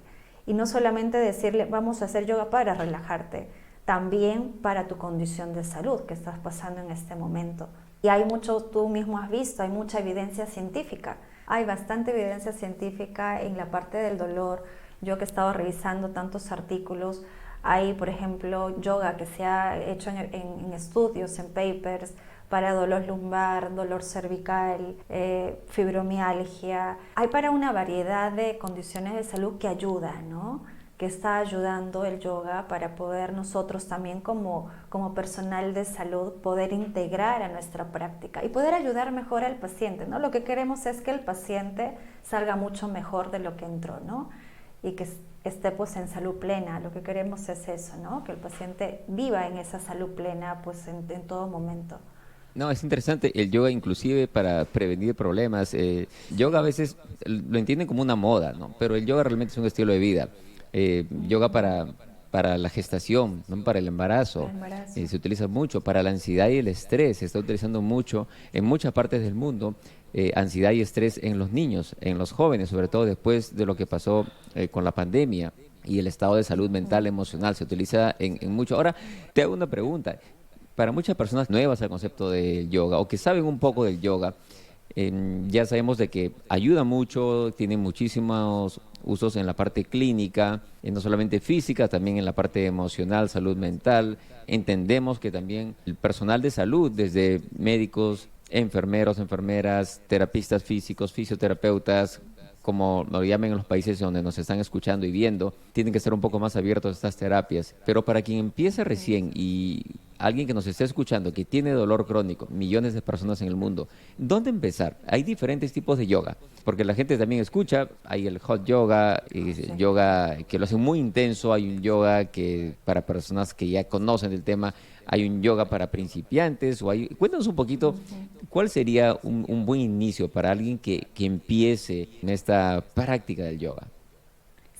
Y no solamente decirle, vamos a hacer yoga para relajarte, también para tu condición de salud que estás pasando en este momento. Y hay mucho, tú mismo has visto, hay mucha evidencia científica. Hay bastante evidencia científica en la parte del dolor. Yo que he estado revisando tantos artículos, hay, por ejemplo, yoga que se ha hecho en estudios, en papers, para dolor lumbar, dolor cervical, fibromialgia. Hay para una variedad de condiciones de salud que ayuda, ¿no? Que está ayudando el yoga para poder nosotros también como personal de salud poder integrar a nuestra práctica y poder ayudar mejor al paciente, ¿no? Lo que queremos es que el paciente salga mucho mejor de lo que entró, ¿no? Y que esté pues en salud plena. Lo que queremos es eso, ¿no? Que el paciente viva en esa salud plena pues en todo momento. No, es interesante. El yoga inclusive para prevenir problemas. Yoga a veces lo entienden como una moda, ¿no? Pero el yoga realmente es un estilo de vida. Yoga para la gestación, ¿no? Para el embarazo. Se utiliza mucho. Para la ansiedad y el estrés se está utilizando mucho en muchas partes del mundo. Ansiedad y estrés en los niños, en los jóvenes, sobre todo después de lo que pasó con la pandemia y el estado de salud mental, emocional, se utiliza en mucho. Ahora, te hago una pregunta. Para muchas personas nuevas al concepto del yoga o que saben un poco del yoga, ya sabemos de que ayuda mucho, tiene muchísimos usos en la parte clínica, no solamente física, también en la parte emocional, salud mental. Entendemos que también el personal de salud, desde médicos, enfermeros, enfermeras, terapistas físicos, fisioterapeutas, como lo llamen en los países donde nos están escuchando y viendo, tienen que ser un poco más abiertos a estas terapias. Pero para quien empieza recién y alguien que nos esté escuchando que tiene dolor crónico, millones de personas en el mundo, ¿dónde empezar? Hay diferentes tipos de yoga, porque la gente también escucha, hay el hot yoga, yoga que lo hace muy intenso, hay un yoga que para personas que ya conocen el tema, hay un yoga para principiantes, cuéntanos un poquito, ¿cuál sería un buen inicio para alguien que empiece en esta práctica del yoga?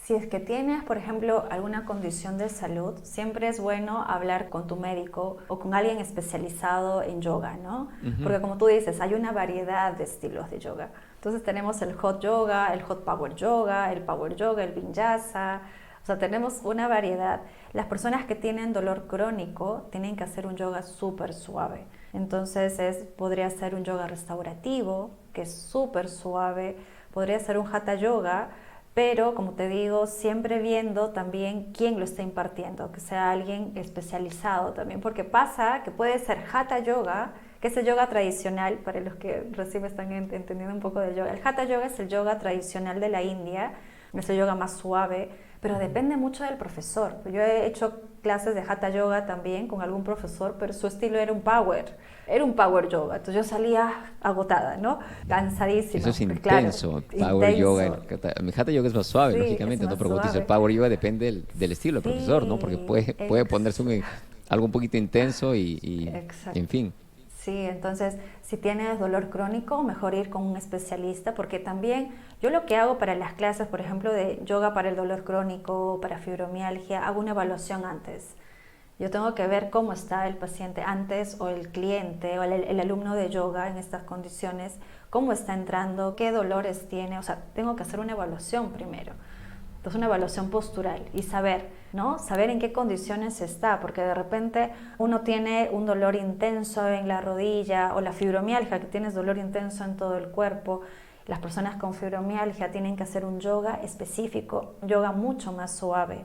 Si es que tienes, por ejemplo, alguna condición de salud, siempre es bueno hablar con tu médico o con alguien especializado en yoga, ¿no? Porque como tú dices, hay una variedad de estilos de yoga. Entonces tenemos el hot yoga, el hot power yoga, el vinyasa. O sea, tenemos una variedad. Las personas que tienen dolor crónico tienen que hacer un yoga súper suave. Entonces podría ser un yoga restaurativo, que es súper suave. Podría ser un hatha yoga, pero como te digo, siempre viendo también quién lo está impartiendo, que sea alguien especializado también, porque pasa que puede ser hatha yoga, que es el yoga tradicional, para los que recién están entendiendo un poco del yoga. El hatha yoga es el yoga tradicional de la India, es el yoga más suave, pero depende mucho del profesor. Yo he hecho clases de hatha yoga también con algún profesor, pero su estilo era un power yoga. Entonces yo salía agotada, ¿no? Cansadísima. Eso es intenso, claro, power yoga. Mi hatha yoga es más suave, sí, lógicamente, ¿no? Pero cuando dice power yoga depende del estilo del profesor, ¿no? Porque puede ponerse algo un poquito intenso y en fin. Sí, entonces si tienes dolor crónico, mejor ir con un especialista, porque también yo lo que hago para las clases, por ejemplo, de yoga para el dolor crónico, para fibromialgia, hago una evaluación antes. Yo tengo que ver cómo está el paciente antes, o el cliente o el alumno de yoga en estas condiciones, cómo está entrando, qué dolores tiene, o sea, tengo que hacer una evaluación primero. Entonces una evaluación postural y saber, ¿no? Saber en qué condiciones está, porque de repente uno tiene un dolor intenso en la rodilla o la fibromialgia, que tienes dolor intenso en todo el cuerpo. Las personas con fibromialgia tienen que hacer un yoga específico, un yoga mucho más suave.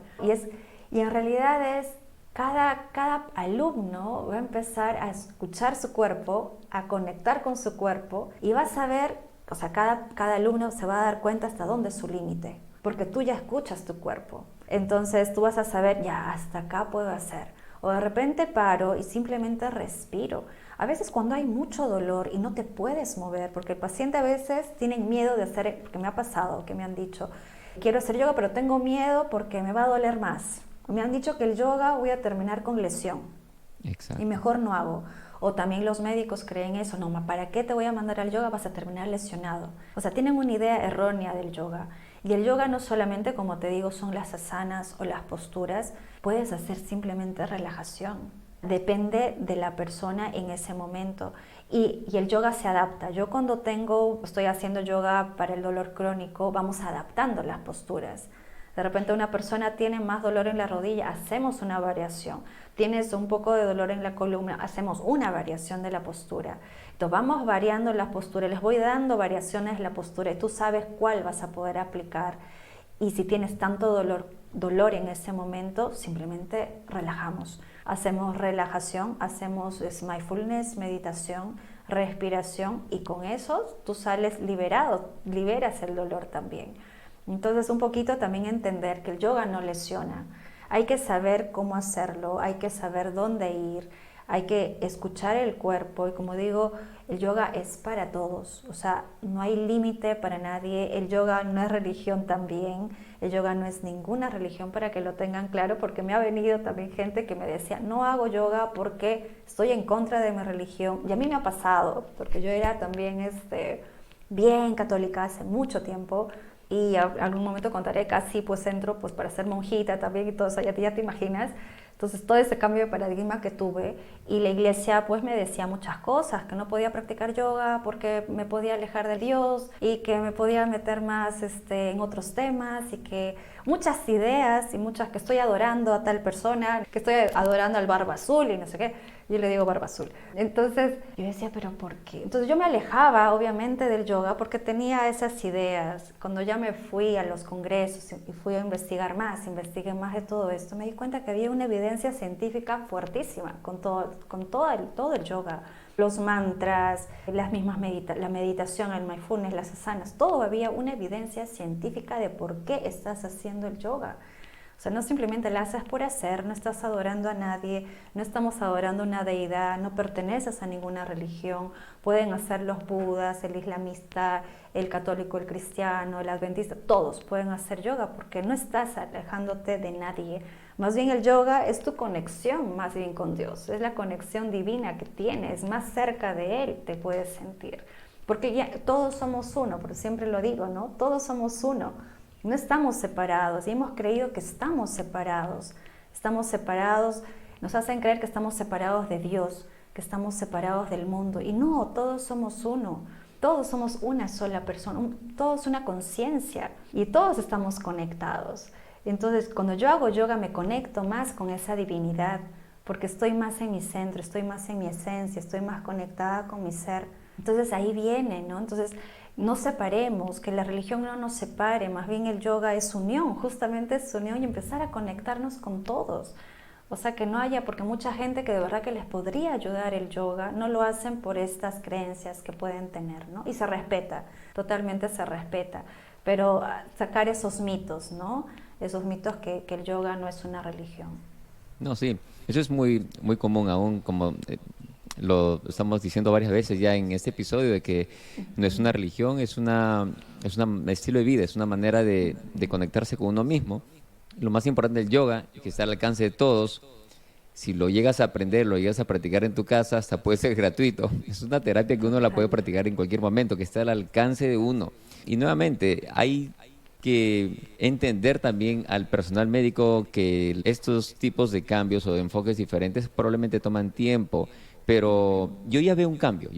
Y en realidad es cada alumno va a empezar a escuchar su cuerpo, a conectar con su cuerpo y va a saber, o sea, cada alumno se va a dar cuenta hasta dónde es su límite, porque tú ya escuchas tu cuerpo. Entonces tú vas a saber, ya, hasta acá puedo hacer. O de repente paro y simplemente respiro. A veces cuando hay mucho dolor y no te puedes mover, porque el paciente a veces tiene miedo de hacer, porque me ha pasado, que me han dicho, quiero hacer yoga pero tengo miedo porque me va a doler más. Me han dicho que el yoga voy a terminar con lesión. Exacto. Y mejor no hago. O también los médicos creen eso, no, ¿para qué te voy a mandar al yoga? Vas a terminar lesionado. O sea, tienen una idea errónea del yoga. Y el yoga no solamente, como te digo, son las asanas o las posturas, puedes hacer simplemente relajación. Depende de la persona en ese momento. Y el yoga se adapta. Yo cuando estoy haciendo yoga para el dolor crónico, vamos adaptando las posturas. De repente una persona tiene más dolor en la rodilla, hacemos una variación. Tienes un poco de dolor en la columna, hacemos una variación de la postura. Entonces vamos variando la postura, les voy dando variaciones de la postura y tú sabes cuál vas a poder aplicar. Y si tienes tanto dolor en ese momento, simplemente relajamos. Hacemos relajación, hacemos mindfulness, meditación, respiración y con eso tú sales liberado, liberas el dolor también. Entonces un poquito también entender que el yoga no lesiona. Hay que saber cómo hacerlo, hay que saber dónde ir, hay que escuchar el cuerpo y como digo, el yoga es para todos, o sea, no hay límite para nadie, el yoga no es religión también, el yoga no es ninguna religión para que lo tengan claro, porque me ha venido también gente que me decía, no hago yoga porque estoy en contra de mi religión, y a mí me ha pasado, porque yo era también bien católica hace mucho tiempo, y algún momento contaré casi pues entro pues para ser monjita también y todo eso, ya te imaginas. Entonces todo ese cambio de paradigma que tuve y la iglesia pues me decía muchas cosas, que no podía practicar yoga porque me podía alejar de Dios y que me podía meter más en otros temas y que muchas ideas y muchas que estoy adorando a tal persona, que estoy adorando al Barba Azul y no sé qué. Yo le digo Barba Azul. Entonces yo decía, ¿pero por qué? Entonces yo me alejaba obviamente del yoga porque tenía esas ideas. Cuando ya me fui a los congresos y fui a investigar más, investigué más de todo esto, me di cuenta que había una evidencia científica fuertísima con todo el yoga. Los mantras, las mismas la meditación, el mindfulness, las asanas, todo había una evidencia científica de por qué estás haciendo el yoga. O sea, no simplemente la haces por hacer, no estás adorando a nadie, no estamos adorando una deidad, no perteneces a ninguna religión. Pueden hacer los budas, el islamista, el católico, el cristiano, el adventista, todos pueden hacer yoga porque no estás alejándote de nadie. Más bien el yoga es tu conexión más bien con Dios, es la conexión divina que tienes, más cerca de Él te puedes sentir. Porque ya todos somos uno, pero siempre lo digo, ¿no? Todos somos uno. No estamos separados y hemos creído que estamos separados. Estamos separados, nos hacen creer que estamos separados de Dios, que estamos separados del mundo. Y no, todos somos uno, todos somos una sola persona, todos una conciencia y todos estamos conectados. Entonces, cuando yo hago yoga me conecto más con esa divinidad, porque estoy más en mi centro, estoy más en mi esencia, estoy más conectada con mi ser. Entonces ahí viene, ¿no? Entonces, no separemos, que la religión no nos separe, más bien el yoga es unión, justamente es unión y empezar a conectarnos con todos. O sea, que no haya, porque mucha gente que de verdad que les podría ayudar el yoga, no lo hacen por estas creencias que pueden tener, ¿no? Y se respeta, totalmente se respeta, pero sacar esos mitos, ¿no? Esos mitos que el yoga no es una religión. No, sí, eso es muy, muy común aún, como lo estamos diciendo varias veces ya en este episodio, de que no es una religión, es un estilo de vida, es una manera de conectarse con uno mismo. Lo más importante del yoga, que está al alcance de todos, si lo llegas a aprender, lo llegas a practicar en tu casa, hasta puede ser gratuito. Es una terapia que uno la puede practicar en cualquier momento, que está al alcance de uno. Y nuevamente, hay que entender también al personal médico que estos tipos de cambios o de enfoques diferentes probablemente toman tiempo, pero yo ya veo un cambio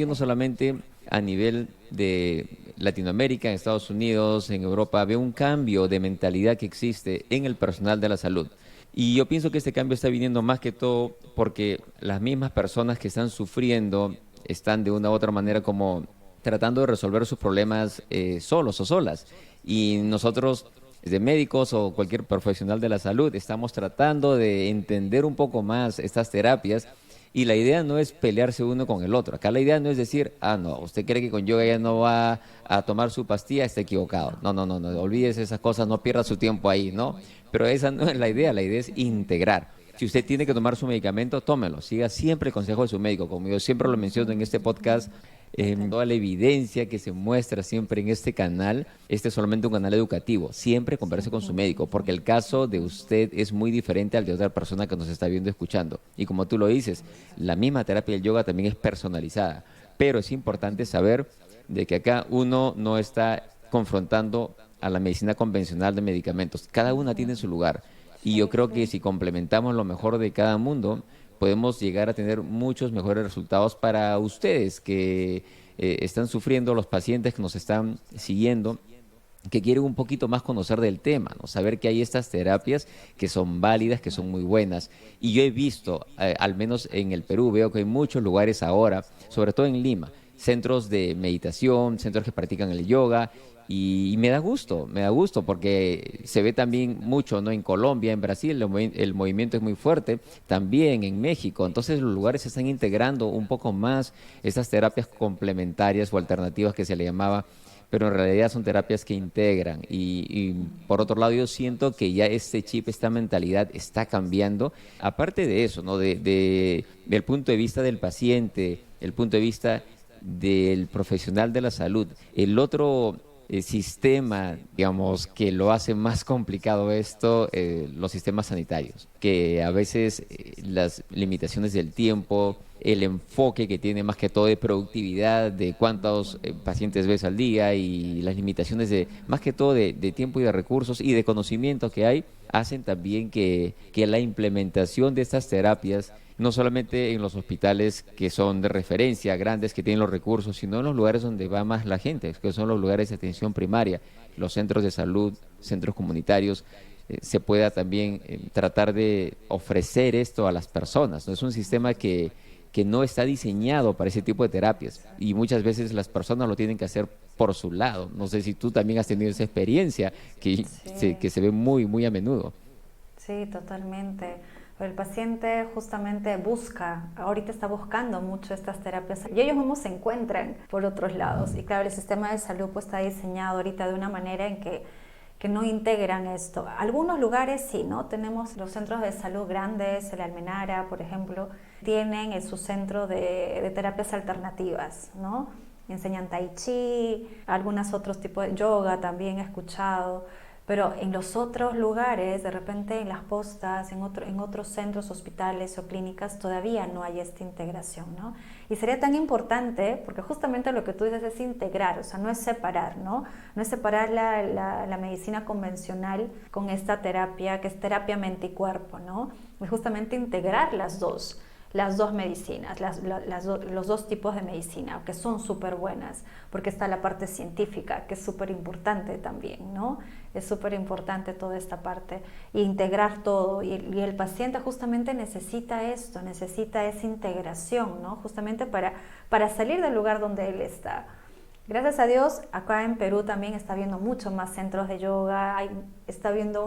no solamente a nivel de Latinoamérica, en Estados Unidos, en Europa, veo un cambio de mentalidad que existe en el personal de la salud. Y yo pienso que este cambio está viniendo más que todo porque las mismas personas que están sufriendo están de una u otra manera como tratando de resolver sus problemas solos o solas. Y nosotros, de médicos o cualquier profesional de la salud, estamos tratando de entender un poco más estas terapias. Y la idea no es pelearse uno con el otro. Acá la idea no es decir, ah, no, usted cree que con yoga ya no va a tomar su pastilla, está equivocado. No, no, no, no, olvídese esas cosas, no pierda su tiempo ahí, ¿no? Pero esa no es la idea es integrar. Si usted tiene que tomar su medicamento, tómelo. Siga siempre el consejo de su médico. Como yo siempre lo menciono en este podcast, toda la evidencia que se muestra siempre en este canal, este es solamente un canal educativo. Siempre converse con su médico, porque el caso de usted es muy diferente al de otra persona que nos está viendo y escuchando. Y como tú lo dices, la misma terapia del yoga también es personalizada. Pero es importante saber de que acá uno no está confrontando a la medicina convencional de medicamentos. Cada una tiene su lugar. Y yo Sí, creo que sí. si complementamos lo mejor de cada mundo, podemos llegar a tener muchos mejores resultados para ustedes que están sufriendo, los pacientes que nos están siguiendo, que quieren un poquito más conocer del tema, ¿no? Saber que hay estas terapias que son válidas, que son muy buenas. Y yo he visto, al menos en el Perú, veo que hay muchos lugares ahora, sobre todo en Lima, centros de meditación, centros que practican el yoga. Y me da gusto porque se ve también mucho, ¿no? En Colombia, en Brasil, el movimiento es muy fuerte, también en México. Entonces los lugares se están integrando un poco más estas terapias complementarias o alternativas que se le llamaba, pero en realidad son terapias que integran. Y por otro lado, yo siento que ya este chip, esta mentalidad está cambiando. Aparte de eso, ¿no? Del punto de vista del paciente, el punto de vista del profesional de la salud. El otro sistema, digamos, que lo hace más complicado esto, los sistemas sanitarios, que a veces las limitaciones del tiempo, el enfoque que tiene más que todo de productividad, de cuántos pacientes ves al día y las limitaciones de más que todo de tiempo y de recursos y de conocimiento que hay, hacen también que la implementación de estas terapias no solamente en los hospitales que son de referencia, grandes, que tienen los recursos, sino en los lugares donde va más la gente, que son los lugares de atención primaria, los centros de salud, centros comunitarios, se pueda también tratar de ofrecer esto a las personas, ¿no? Es un sistema que no está diseñado para ese tipo de terapias y muchas veces las personas lo tienen que hacer por su lado. No sé si tú también has tenido esa experiencia Sí. que se ve muy, muy a menudo. Sí, totalmente. Pero el paciente justamente busca, ahorita está buscando mucho estas terapias y ellos mismos se encuentran por otros lados. Y claro, el sistema de salud pues está diseñado ahorita de una manera en que no integran esto. Algunos lugares sí, ¿no? Tenemos los centros de salud grandes, el Almenara, por ejemplo, tienen su centro de terapias alternativas, ¿no? Enseñan tai chi, algunos otros tipos de yoga también he escuchado. Pero en los otros lugares, de repente en las postas, en otros centros, hospitales o clínicas, todavía no hay esta integración, ¿no? Y sería tan importante, porque justamente lo que tú dices es integrar, o sea, no es separar, ¿no? No es separar la medicina convencional con esta terapia, que es terapia mente y cuerpo, ¿no? Es justamente integrar las dos medicinas, los dos tipos de medicina, que son súper buenas, porque está la parte científica, que es súper importante también, ¿no? Es súper importante toda esta parte, e integrar todo, y el paciente justamente necesita esto, necesita esa integración, ¿no? Justamente para salir del lugar donde él está. Gracias a Dios, acá en Perú también está habiendo mucho más centros de yoga, está habiendo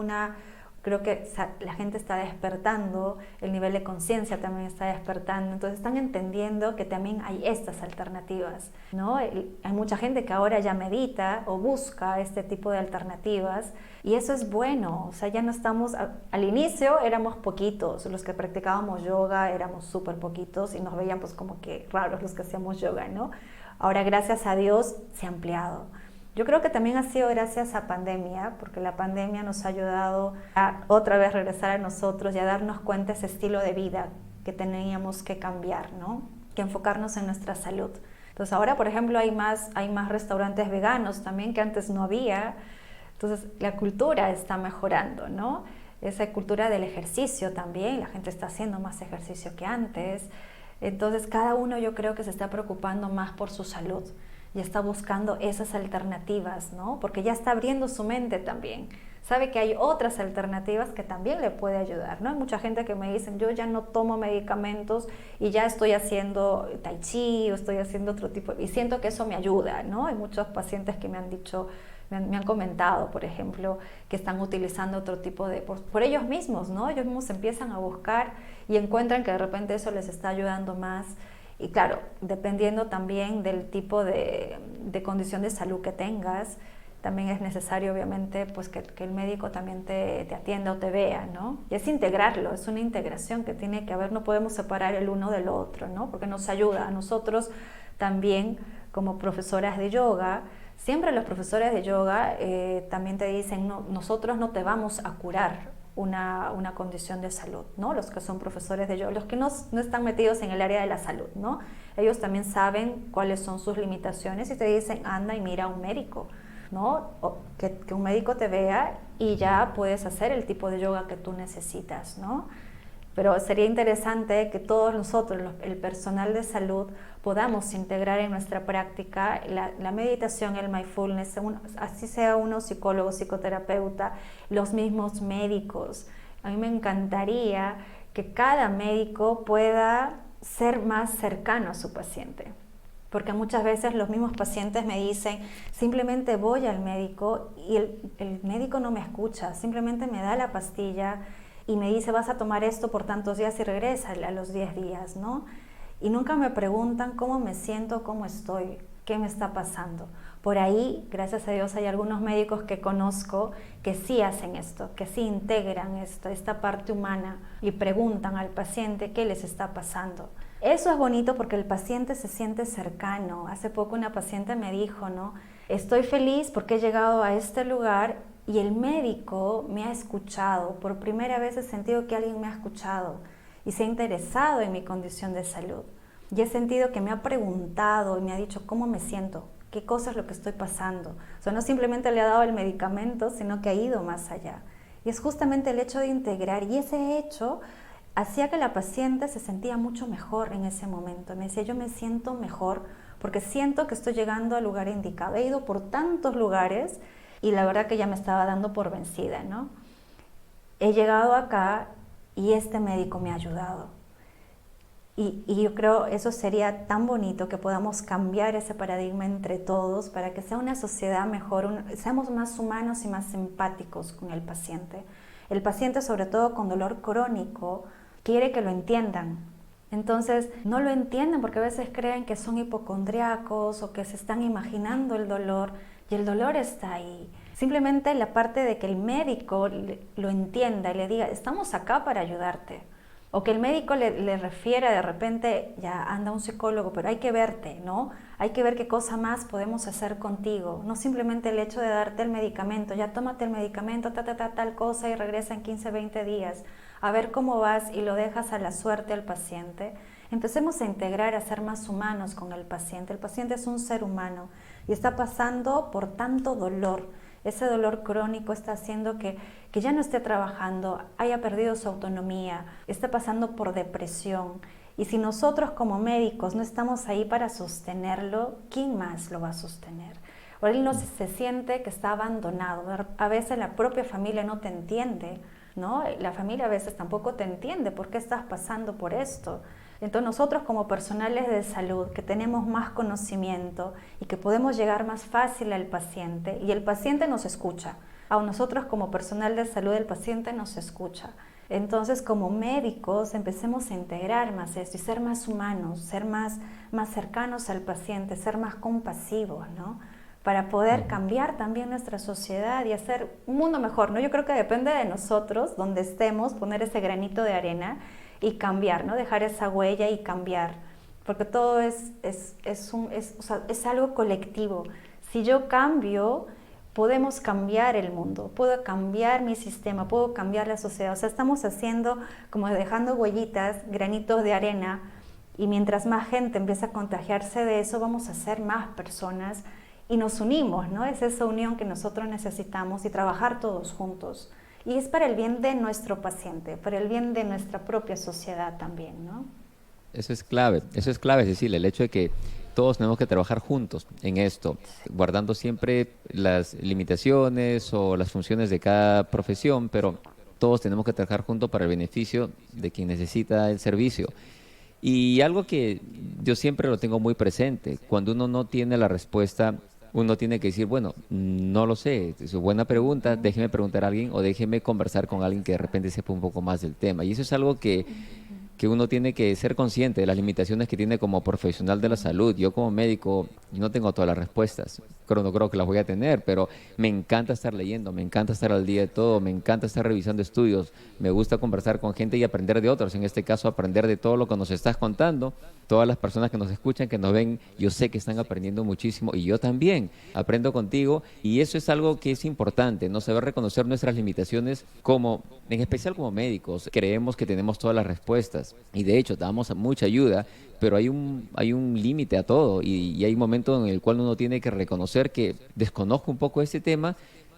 creo que la gente está despertando, el nivel de conciencia también está despertando, entonces están entendiendo que también hay estas alternativas, ¿no? Hay mucha gente que ahora ya medita o busca este tipo de alternativas y eso es bueno, o sea, ya no estamos, al inicio éramos poquitos, los que practicábamos yoga éramos súper poquitos y nos veían pues como que raros los que hacíamos yoga, ¿no? Ahora gracias a Dios se ha ampliado. Yo creo que también ha sido gracias a pandemia, porque la pandemia nos ha ayudado a otra vez regresar a nosotros y a darnos cuenta de ese estilo de vida que teníamos que cambiar, ¿no? Que enfocarnos en nuestra salud. Entonces ahora, por ejemplo, hay más restaurantes veganos también que antes no había. Entonces la cultura está mejorando, ¿no? Esa cultura del ejercicio también, la gente está haciendo más ejercicio que antes. Entonces cada uno yo creo que se está preocupando más por su salud. y está buscando esas alternativas, ¿no? Porque ya está abriendo su mente también. Sabe que hay otras alternativas que también le puede ayudar, ¿no? Hay mucha gente que me dicen, yo ya no tomo medicamentos y ya estoy haciendo tai chi o estoy haciendo otro tipo, y siento que eso me ayuda, ¿no? Hay muchos pacientes que me han dicho, me han comentado, por ejemplo, que están utilizando otro tipo de, por ellos mismos, ¿no? Ellos mismos empiezan a buscar y encuentran que de repente eso les está ayudando más. Y claro, dependiendo también del tipo de condición de salud que tengas, también es necesario, obviamente, pues que el médico también te atienda o te vea, ¿no? Y es integrarlo, es una integración que tiene que haber, no podemos separar el uno del otro, ¿no? Porque nos ayuda a nosotros también como profesoras de yoga. Siempre los profesores de yoga también te dicen, no, nosotros no te vamos a curar una condición de salud, ¿no? Los que son profesores de yoga, los que no están metidos en el área de la salud, ¿no? Ellos también saben cuáles son sus limitaciones y te dicen, anda y mira a un médico, ¿no? O que un médico te vea y ya puedes hacer el tipo de yoga que tú necesitas, ¿no? Pero sería interesante que todos nosotros, el personal de salud, podamos integrar en nuestra práctica la meditación, el mindfulness, así sea uno psicólogo, psicoterapeuta, los mismos médicos. A mí me encantaría que cada médico pueda ser más cercano a su paciente. Porque muchas veces los mismos pacientes me dicen, simplemente voy al médico y el médico no me escucha, simplemente me da la pastilla y me dice, vas a tomar esto por tantos días y regresa a los 10 días, ¿no? Y nunca me preguntan cómo me siento, cómo estoy, qué me está pasando. Por ahí, gracias a Dios, hay algunos médicos que conozco que sí hacen esto, que sí integran esta parte humana y preguntan al paciente qué les está pasando. Eso es bonito porque el paciente se siente cercano. Hace poco una paciente me dijo, ¿no? Estoy feliz porque he llegado a este lugar y el médico me ha escuchado. Por primera vez he sentido que alguien me ha escuchado y se ha interesado en mi condición de salud. Y he sentido que me ha preguntado y me ha dicho cómo me siento, qué cosa es lo que estoy pasando. O sea, no simplemente le ha dado el medicamento, sino que ha ido más allá. Y es justamente el hecho de integrar, y ese hecho hacía que la paciente se sentía mucho mejor en ese momento. Me decía, yo me siento mejor porque siento que estoy llegando al lugar indicado. He ido por tantos lugares y la verdad que ya me estaba dando por vencida, ¿no? He llegado acá y este médico me ha ayudado. Y yo creo eso sería tan bonito que podamos cambiar ese paradigma entre todos para que sea una sociedad mejor, seamos más humanos y más empáticos con el paciente. El paciente, sobre todo con dolor crónico, quiere que lo entiendan. Entonces, no lo entienden porque a veces creen que son hipocondriacos o que se están imaginando el dolor y el dolor está ahí. Simplemente la parte de que el médico lo entienda y le diga, estamos acá para ayudarte. O que el médico le refiera de repente, ya anda un psicólogo, pero hay que verte, ¿no? Hay que ver qué cosa más podemos hacer contigo. No simplemente el hecho de darte el medicamento, ya tómate el medicamento, tal cosa y regresa en 15, 20 días. A ver cómo vas y lo dejas a la suerte al paciente. Empecemos a integrar, a ser más humanos con el paciente. El paciente es un ser humano y está pasando por tanto dolor. Ese dolor crónico está haciendo que ya no esté trabajando, haya perdido su autonomía, esté pasando por depresión. Y si nosotros como médicos no estamos ahí para sostenerlo, ¿quién más lo va a sostener? O él no se siente que está abandonado. A veces la propia familia no te entiende, ¿no? La familia a veces tampoco te entiende por qué estás pasando por esto. Entonces nosotros como personales de salud que tenemos más conocimiento y que podemos llegar más fácil al paciente y el paciente nos escucha, a nosotros como personal de salud el paciente nos escucha. Entonces como médicos empecemos a integrar más esto y ser más humanos, ser más cercanos al paciente, ser más compasivos, ¿no? Para poder cambiar también nuestra sociedad y hacer un mundo mejor, ¿no? Yo creo que depende de nosotros, donde estemos, poner ese granito de arena y cambiar, ¿no? Dejar esa huella y cambiar, porque todo es algo colectivo. Si yo cambio, podemos cambiar el mundo, puedo cambiar mi sistema, puedo cambiar la sociedad. O sea, estamos haciendo, como dejando huellitas, granitos de arena, y mientras más gente empieza a contagiarse de eso, vamos a ser más personas y nos unimos, ¿no? Es esa unión que nosotros necesitamos y trabajar todos juntos. Y es para el bien de nuestro paciente, para el bien de nuestra propia sociedad también, ¿no? eso es clave, Cecilia, el hecho de que todos tenemos que trabajar juntos en esto, guardando siempre las limitaciones o las funciones de cada profesión, pero todos tenemos que trabajar juntos para el beneficio de quien necesita el servicio. Y algo que yo siempre lo tengo muy presente, cuando uno no tiene la respuesta, uno tiene que decir, bueno, no lo sé, es una buena pregunta, déjeme preguntar a alguien o déjeme conversar con alguien que de repente sepa un poco más del tema. Y eso es algo que uno tiene que ser consciente de las limitaciones que tiene como profesional de la salud. Yo como médico no tengo todas las respuestas, no creo que las voy a tener, pero me encanta estar leyendo, me encanta estar al día de todo, me encanta estar revisando estudios, me gusta conversar con gente y aprender de otros, en este caso aprender de todo lo que nos estás contando. Todas las personas que nos escuchan, que nos ven, yo sé que están aprendiendo muchísimo y yo también aprendo contigo, y eso es algo que es importante, no saber reconocer nuestras limitaciones como, en especial como médicos, creemos que tenemos todas las respuestas y de hecho damos mucha ayuda, pero hay un límite a todo y hay un momento en el cual uno tiene que reconocer que desconozco un poco este tema,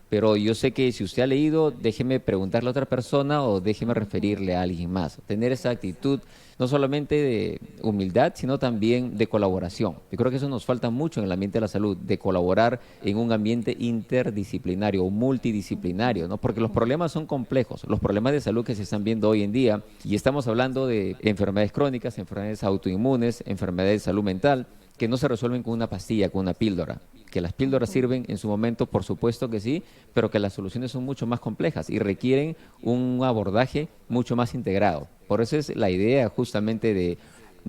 pero yo sé que si usted ha leído, déjeme preguntarle a otra persona o déjeme referirle a alguien más. Tener esa actitud no solamente de humildad, sino también de colaboración. Yo creo que eso nos falta mucho en el ambiente de la salud, de colaborar en un ambiente interdisciplinario o multidisciplinario, ¿no? Porque los problemas son complejos, los problemas de salud que se están viendo hoy en día, y estamos hablando de enfermedades crónicas, enfermedades autoinmunes, enfermedades de salud mental, que no se resuelven con una pastilla, con una píldora. Que las píldoras sirven en su momento, por supuesto que sí, pero que las soluciones son mucho más complejas y requieren un abordaje mucho más integrado. Por eso es la idea justamente de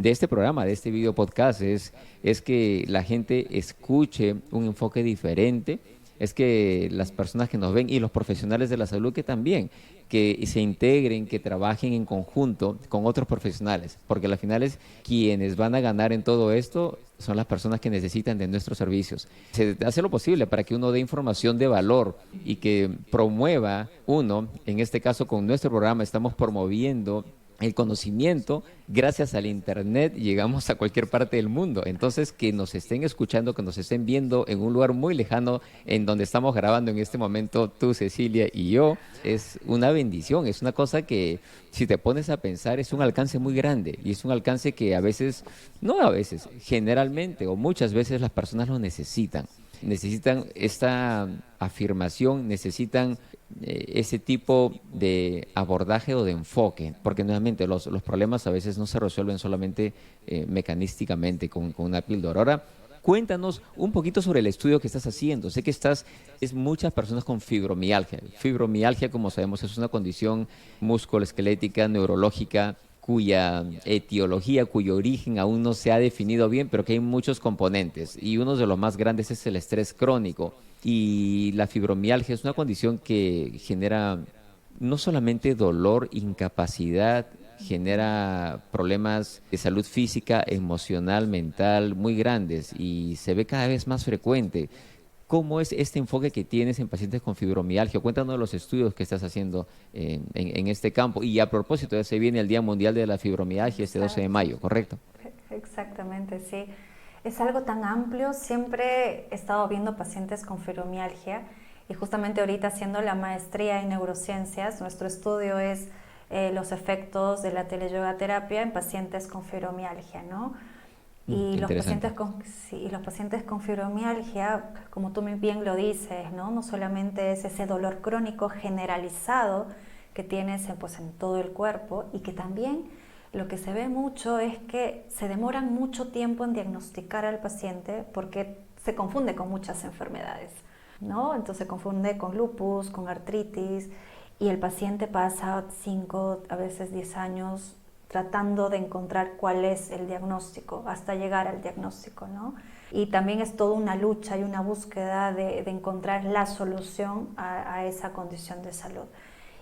este programa, de este video podcast, es que la gente escuche un enfoque diferente, es que las personas que nos ven y los profesionales de la salud que también, que se integren, que trabajen en conjunto con otros profesionales, porque al final es quienes van a ganar en todo esto son las personas que necesitan de nuestros servicios. Se hace lo posible para que uno dé información de valor y que promueva uno, en este caso con nuestro programa estamos promoviendo el conocimiento. Gracias al internet llegamos a cualquier parte del mundo, entonces que nos estén escuchando, que nos estén viendo en un lugar muy lejano en donde estamos grabando en este momento tú, Cecilia y yo, es una bendición, es una cosa que si te pones a pensar es un alcance muy grande y es un alcance que a veces, no a veces, generalmente o muchas veces las personas lo necesitan esta afirmación, necesitan ese tipo de abordaje o de enfoque, porque nuevamente los problemas a veces no se resuelven solamente mecanísticamente con una píldora. Ahora, cuéntanos un poquito sobre el estudio que estás haciendo. Sé que es muchas personas con fibromialgia. Fibromialgia, como sabemos, es una condición musculoesquelética, neurológica, cuya etiología, cuyo origen aún no se ha definido bien, pero que hay muchos componentes. Y uno de los más grandes es el estrés crónico. Y la fibromialgia es una condición que genera no solamente dolor, incapacidad, genera problemas de salud física, emocional, mental muy grandes y se ve cada vez más frecuente. ¿Cómo es este enfoque que tienes en pacientes con fibromialgia? Cuéntanos de los estudios que estás haciendo en este campo. Y a propósito, ya se viene el Día Mundial de la Fibromialgia este 12 de mayo, ¿correcto? Exactamente, sí. Es algo tan amplio. Siempre he estado viendo pacientes con fibromialgia y justamente ahorita haciendo la maestría en neurociencias, nuestro estudio es los efectos de la teleyogaterapia en pacientes con fibromialgia, ¿no? Y los pacientes con fibromialgia, como tú muy bien lo dices, ¿no? No solamente es ese dolor crónico generalizado que tienes pues, en todo el cuerpo, y que también lo que se ve mucho es que se demoran mucho tiempo en diagnosticar al paciente porque se confunde con muchas enfermedades, ¿no? Entonces se confunde con lupus, con artritis, y el paciente pasa 5, a veces 10 años tratando de encontrar cuál es el diagnóstico, hasta llegar al diagnóstico, ¿no? Y también es toda una lucha y una búsqueda de encontrar la solución a esa condición de salud.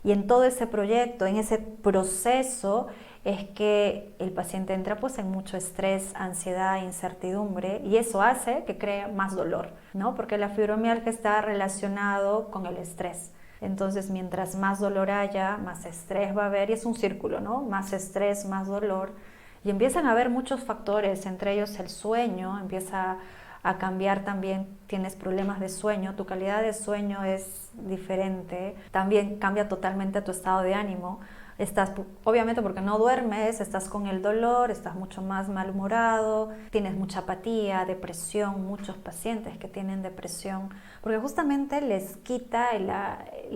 Y en todo ese proyecto, en ese proceso, es que el paciente entra pues en mucho estrés, ansiedad, incertidumbre, y eso hace que cree más dolor, ¿no? Porque la fibromialgia está relacionado con el estrés. Entonces, mientras más dolor haya, más estrés va a haber, y es un círculo, ¿no? Más estrés, más dolor, y empiezan a haber muchos factores, entre ellos el sueño, empieza a cambiar también, tienes problemas de sueño, tu calidad de sueño es diferente, también cambia totalmente tu estado de ánimo, Estás, obviamente porque no duermes, estás con el dolor, estás mucho más malhumorado, tienes mucha apatía, depresión, muchos pacientes que tienen depresión, porque justamente les quita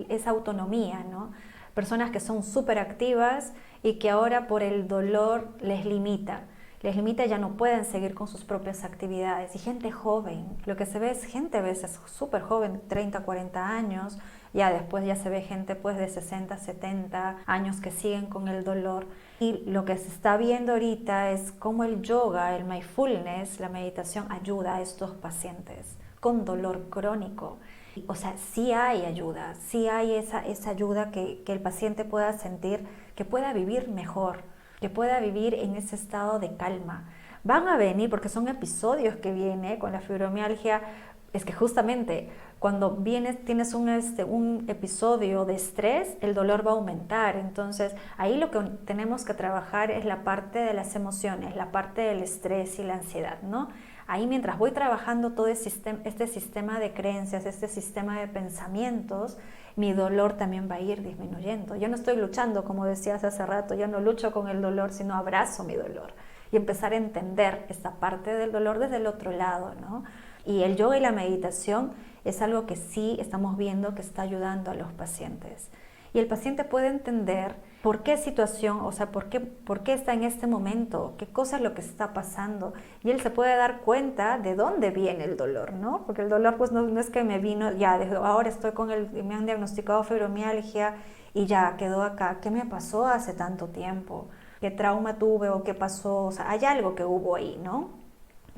esa autonomía, ¿no? Personas que son súper activas y que ahora por el dolor les limita, ya no pueden seguir con sus propias actividades. Y gente joven, lo que se ve es gente a veces súper joven, 30, 40 años, ya después ya se ve gente pues de 60, 70 años que siguen con el dolor. Y lo que se está viendo ahorita es cómo el yoga, el mindfulness, la meditación ayuda a estos pacientes con dolor crónico. O sea, sí hay ayuda, sí hay esa ayuda que el paciente pueda sentir, que pueda vivir mejor, que pueda vivir en ese estado de calma. Van a venir, porque son episodios que viene con la fibromialgia, es que justamente cuando tienes un episodio de estrés, el dolor va a aumentar. Entonces, ahí lo que tenemos que trabajar es la parte de las emociones, la parte del estrés y la ansiedad, ¿no? Ahí mientras voy trabajando todo este sistema de creencias, este sistema de pensamientos, mi dolor también va a ir disminuyendo. Yo no estoy luchando, como decías hace rato, yo no lucho con el dolor, sino abrazo mi dolor y empezar a entender esta parte del dolor desde el otro lado, ¿no? Y el yoga y la meditación es algo que sí estamos viendo que está ayudando a los pacientes. Y el paciente puede entender por qué situación, o sea, por qué está en este momento, qué cosa es lo que está pasando. Y él se puede dar cuenta de dónde viene el dolor, ¿no? Porque el dolor pues no es que me vino, ya desde ahora estoy me han diagnosticado fibromialgia y ya quedó acá. ¿Qué me pasó hace tanto tiempo? ¿Qué trauma tuve o qué pasó? O sea, hay algo que hubo ahí, ¿no?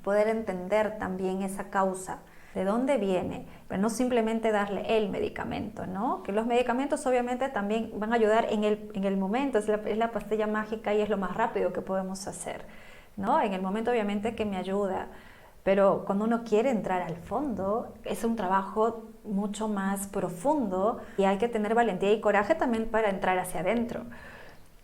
Poder entender también esa causa, de dónde viene, pero no simplemente darle el medicamento, ¿no? Que los medicamentos obviamente también van a ayudar en el momento, es la pastilla mágica y es lo más rápido que podemos hacer, ¿no? En el momento obviamente que me ayuda, pero cuando uno quiere entrar al fondo, es un trabajo mucho más profundo y hay que tener valentía y coraje también para entrar hacia adentro.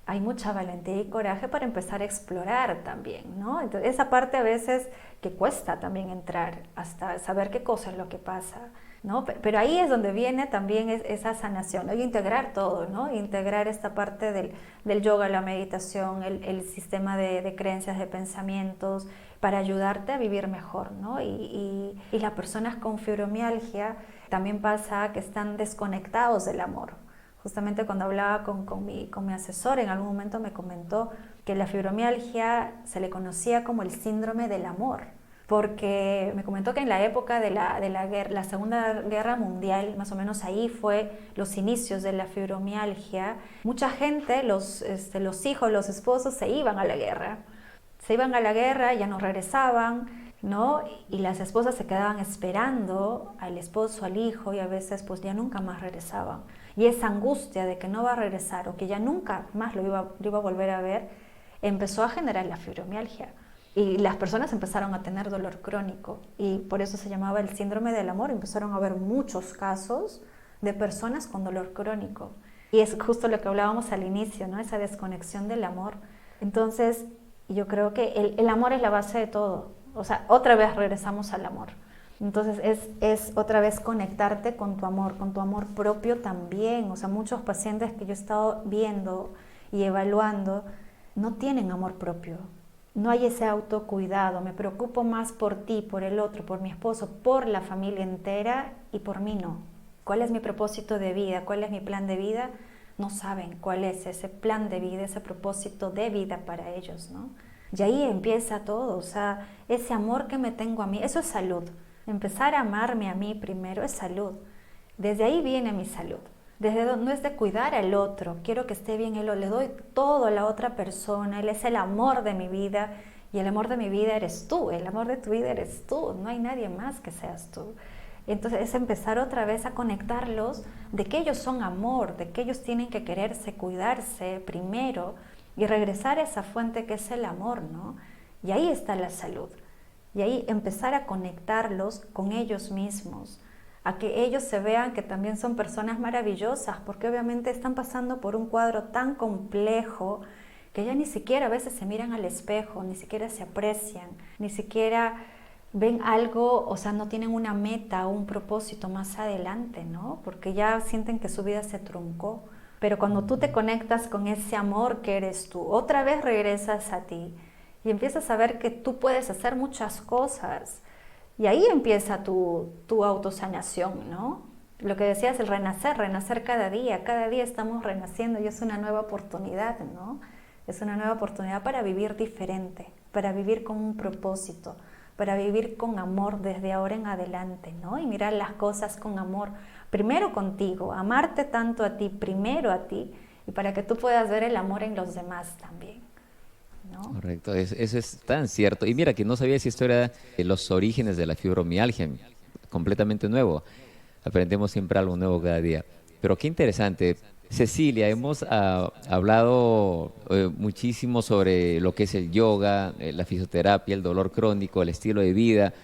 Hay mucha valentía y coraje para empezar a explorar también, ¿no? Entonces, esa parte a veces que cuesta también entrar hasta saber qué cosa es lo que pasa, ¿no? Pero ahí es donde viene también esa sanación, ¿no? Y integrar todo, ¿no? Integrar esta parte del yoga, la meditación, el sistema de creencias, de pensamientos, para ayudarte a vivir mejor, ¿no? Y las personas con fibromialgia también pasa que están desconectados del amor. Justamente cuando hablaba con mi asesor, en algún momento me comentó que la fibromialgia se le conocía como el síndrome del amor, porque me comentó que en la época de la Segunda Guerra Mundial, más o menos ahí fue los inicios de la fibromialgia, mucha gente, los hijos, los esposos se iban a la guerra, ya no regresaban, ¿no? Y las esposas se quedaban esperando al esposo, al hijo, y a veces pues ya nunca más regresaban. Y esa angustia de que no va a regresar o que ya nunca más lo iba a volver a ver, empezó a generar la fibromialgia. Y las personas empezaron a tener dolor crónico y por eso se llamaba el síndrome del amor. Empezaron a haber muchos casos de personas con dolor crónico. Y es justo lo que hablábamos al inicio, ¿no? Esa desconexión del amor. Entonces, yo creo que el amor es la base de todo. O sea, otra vez regresamos al amor. Entonces es otra vez conectarte con tu amor propio también. O sea, muchos pacientes que yo he estado viendo y evaluando no tienen amor propio. No hay ese autocuidado. Me preocupo más por ti, por el otro, por mi esposo, por la familia entera y por mí no. ¿Cuál es mi propósito de vida? ¿Cuál es mi plan de vida? No saben cuál es ese plan de vida, ese propósito de vida para ellos, ¿no? Y ahí empieza todo. O sea, ese amor que me tengo a mí, eso es salud. Empezar a amarme a mí primero es salud. Desde ahí viene mi salud. No es de cuidar al otro, quiero que esté bien él, le doy todo a la otra persona, él es el amor de mi vida y el amor de mi vida eres tú, el amor de tu vida eres tú, no hay nadie más que seas tú. Entonces es empezar otra vez a conectarlos de que ellos son amor, de que ellos tienen que quererse, cuidarse primero y regresar a esa fuente que es el amor, ¿no? Y ahí está la salud. Y ahí empezar a conectarlos con ellos mismos, a que ellos se vean que también son personas maravillosas, porque obviamente están pasando por un cuadro tan complejo que ya ni siquiera a veces se miran al espejo, ni siquiera se aprecian, ni siquiera ven algo, o sea, no tienen una meta o un propósito más adelante, ¿no? Porque ya sienten que su vida se truncó, Pero cuando tú te conectas con ese amor que eres tú, otra vez regresas a ti y empiezas a ver que tú puedes hacer muchas cosas. Y ahí empieza tu autosanación, ¿no? Lo que decías, el renacer, renacer cada día estamos renaciendo y es una nueva oportunidad, ¿no? Es una nueva oportunidad para vivir diferente, para vivir con un propósito, para vivir con amor desde ahora en adelante, ¿no? Y mirar las cosas con amor, primero contigo, amarte tanto a ti, primero a ti, y para que tú puedas ver el amor en los demás también, ¿no? Correcto, eso es tan cierto. Y mira que no sabía si esto era los orígenes de la fibromialgia, completamente nuevo. Aprendemos siempre algo nuevo cada día. Pero qué interesante. Cecilia, hemos hablado muchísimo sobre lo que es el yoga, la fisioterapia, el dolor crónico, el estilo de vida.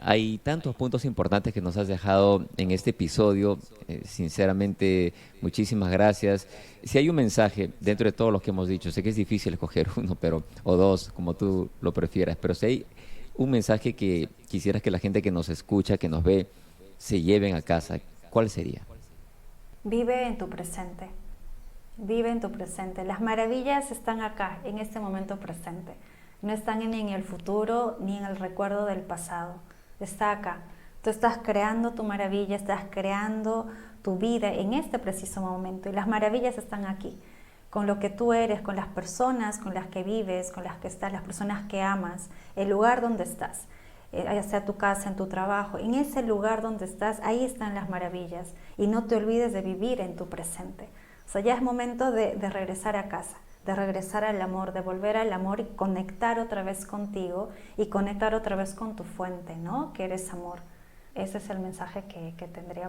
Hay tantos puntos importantes que nos has dejado en este episodio. Sinceramente, muchísimas gracias. Si hay un mensaje dentro de todo lo que hemos dicho, sé que es difícil escoger uno, o dos, como tú lo prefieras, pero si hay un mensaje que quisieras que la gente que nos escucha, que nos ve, se lleven a casa, ¿cuál sería? Vive en tu presente. Vive en tu presente. Las maravillas están acá, en este momento presente. No están ni en el futuro ni en el recuerdo del pasado. Está acá. Tú estás creando tu maravilla, estás creando tu vida en este preciso momento. Y las maravillas están aquí. Con lo que tú eres, con las personas con las que vives, con las que estás, las personas que amas, el lugar donde estás. Ya sea tu casa, en tu trabajo, en ese lugar donde estás, ahí están las maravillas. Y no te olvides de vivir en tu presente. O sea, ya es momento de regresar a casa, de regresar al amor, de volver al amor y conectar otra vez contigo y conectar otra vez con tu fuente, ¿no? Que eres amor. Ese es el mensaje que tendría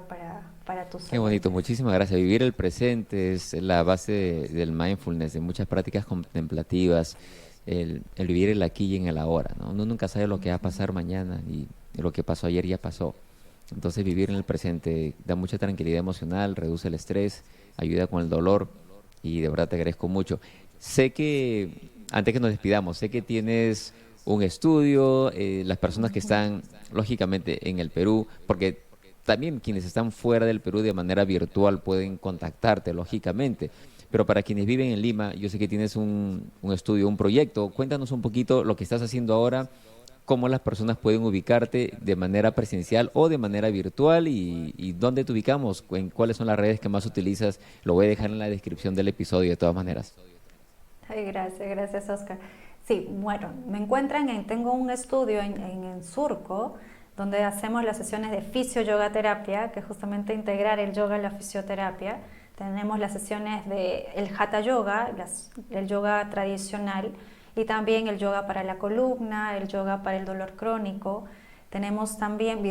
para tus Qué bonito, muchísimas gracias. Vivir el presente es la base del mindfulness, de muchas prácticas contemplativas. El vivir el aquí y en el ahora, ¿no? Uno nunca sabe lo que va a pasar mañana y lo que pasó ayer ya pasó. Entonces vivir en el presente da mucha tranquilidad emocional, reduce el estrés, ayuda con el dolor y de verdad te agradezco mucho. Sé que, antes que nos despidamos, sé que tienes un estudio, las personas que están lógicamente en el Perú, porque también quienes están fuera del Perú de manera virtual pueden contactarte, lógicamente. Pero para quienes viven en Lima, yo sé que tienes un estudio, un proyecto. Cuéntanos un poquito lo que estás haciendo ahora, cómo las personas pueden ubicarte de manera presencial o de manera virtual y dónde te ubicamos, en cuáles son las redes que más utilizas. Lo voy a dejar en la descripción del episodio de todas maneras. Ay, gracias Oscar. Sí, bueno, me encuentran tengo un estudio en Surco, donde hacemos las sesiones de fisio-yoga-terapia, que es justamente integrar el yoga en la fisioterapia. Tenemos las sesiones de el Hatha Yoga, el yoga tradicional, y también el yoga para la columna, el yoga para el dolor crónico. Tenemos también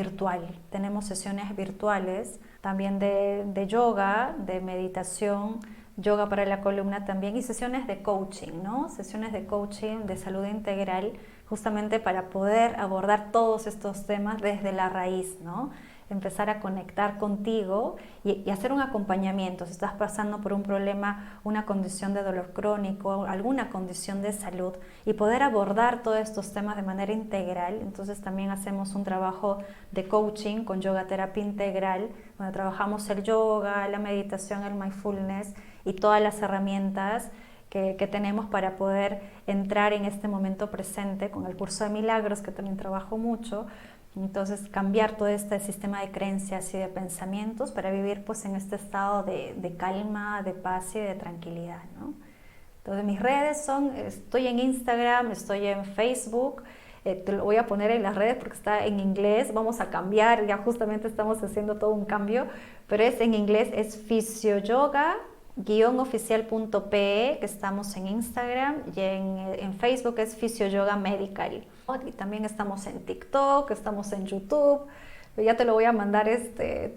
tenemos sesiones virtuales, también de yoga, de meditación, yoga para la columna también, y sesiones de coaching, ¿no? Sesiones de coaching, de salud integral, justamente para poder abordar todos estos temas desde la raíz, ¿no? Empezar a conectar contigo y hacer un acompañamiento. Si estás pasando por un problema, una condición de dolor crónico, alguna condición de salud, y poder abordar todos estos temas de manera integral. Entonces también hacemos un trabajo de coaching con yoga terapia integral, donde trabajamos el yoga, la meditación, el mindfulness y todas las herramientas que tenemos para poder entrar en este momento presente con el curso de milagros, que también trabajo mucho. Entonces cambiar todo este sistema de creencias y de pensamientos para vivir pues en este estado de calma, de paz y de tranquilidad, ¿no? Entonces mis redes estoy en Instagram, estoy en Facebook, te lo voy a poner en las redes porque está en inglés, vamos a cambiar, ya justamente estamos haciendo todo un cambio, pero es en inglés, es fisioyoga-oficial.pe, que estamos en Instagram, y en Facebook es Fisioyoga Medical. Y también estamos en TikTok, estamos en YouTube. Ya te lo voy a mandar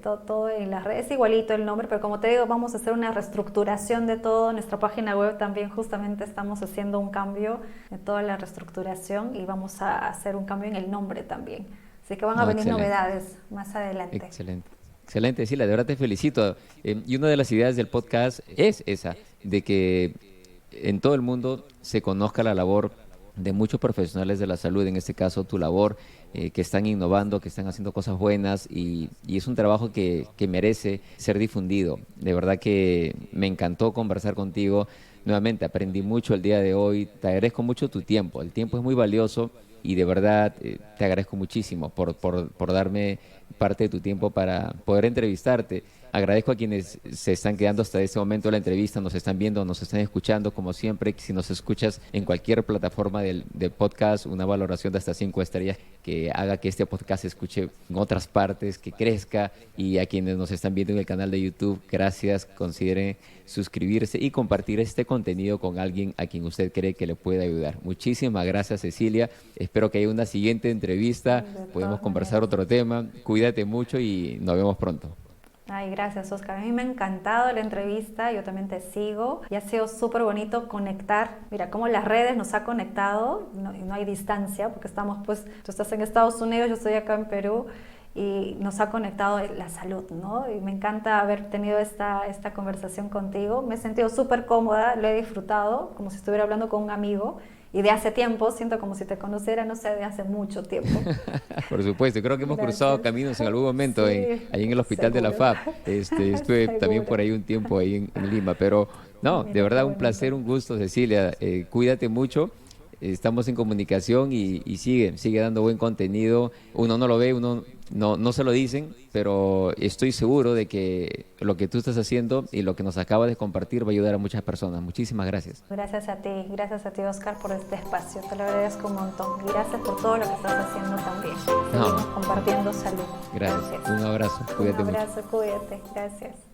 todo en las redes, igualito el nombre, pero como te digo, vamos a hacer una reestructuración de todo. Nuestra página web también justamente estamos haciendo un cambio de toda la reestructuración y vamos a hacer un cambio en el nombre también. Así que van a venir Excelente. novedades más adelante. Excelente. Excelente, Sila, de verdad te felicito. Y una de las ideas del podcast es esa, de que en todo el mundo se conozca la labor de muchos profesionales de la salud, en este caso tu labor, que están innovando, que están haciendo cosas buenas y es un trabajo que merece ser difundido. De verdad que me encantó conversar contigo. Nuevamente, aprendí mucho el día de hoy. Te agradezco mucho tu tiempo. El tiempo es muy valioso y de verdad te agradezco muchísimo por darme parte de tu tiempo para poder entrevistarte. Agradezco a quienes se están quedando hasta este momento de la entrevista, nos están viendo, nos están escuchando, como siempre. Si nos escuchas en cualquier plataforma del podcast, una valoración de hasta 5 estrellas que haga que este podcast se escuche en otras partes, que crezca. Y a quienes nos están viendo en el canal de YouTube, gracias. Consideren suscribirse y compartir este contenido con alguien a quien usted cree que le puede ayudar. Muchísimas gracias, Cecilia. Espero que haya una siguiente entrevista. Podemos conversar otro tema. Cuídate mucho y nos vemos pronto. Ay, gracias, Oscar. A mí me ha encantado la entrevista, yo también te sigo y ha sido súper bonito conectar. Mira, cómo las redes nos ha conectado y no hay distancia porque estamos, pues, tú estás en Estados Unidos, yo estoy acá en Perú y nos ha conectado la salud, ¿no? Y me encanta haber tenido esta conversación contigo. Me he sentido súper cómoda, lo he disfrutado, como si estuviera hablando con un amigo. Y de hace tiempo, siento como si te conociera, no sé, de hace mucho tiempo. Por supuesto, creo que hemos cruzado caminos en algún momento Sí, ahí en el hospital de la FAP. Estuve también por ahí un tiempo ahí en Lima, pero no, Mira, de verdad qué un placer, bonito. un gusto, Cecilia. Cuídate mucho. Estamos en comunicación y sigue dando buen contenido. Uno no lo ve, uno no se lo dicen, pero estoy seguro de que lo que tú estás haciendo y lo que nos acabas de compartir va a ayudar a muchas personas. Muchísimas gracias. Gracias a ti, Oscar, por este espacio. Te lo agradezco un montón. Y gracias por todo lo que estás haciendo también. Seguimos compartiendo salud. Gracias. Un abrazo. Cuídate Un mucho. abrazo, cuídate. Gracias.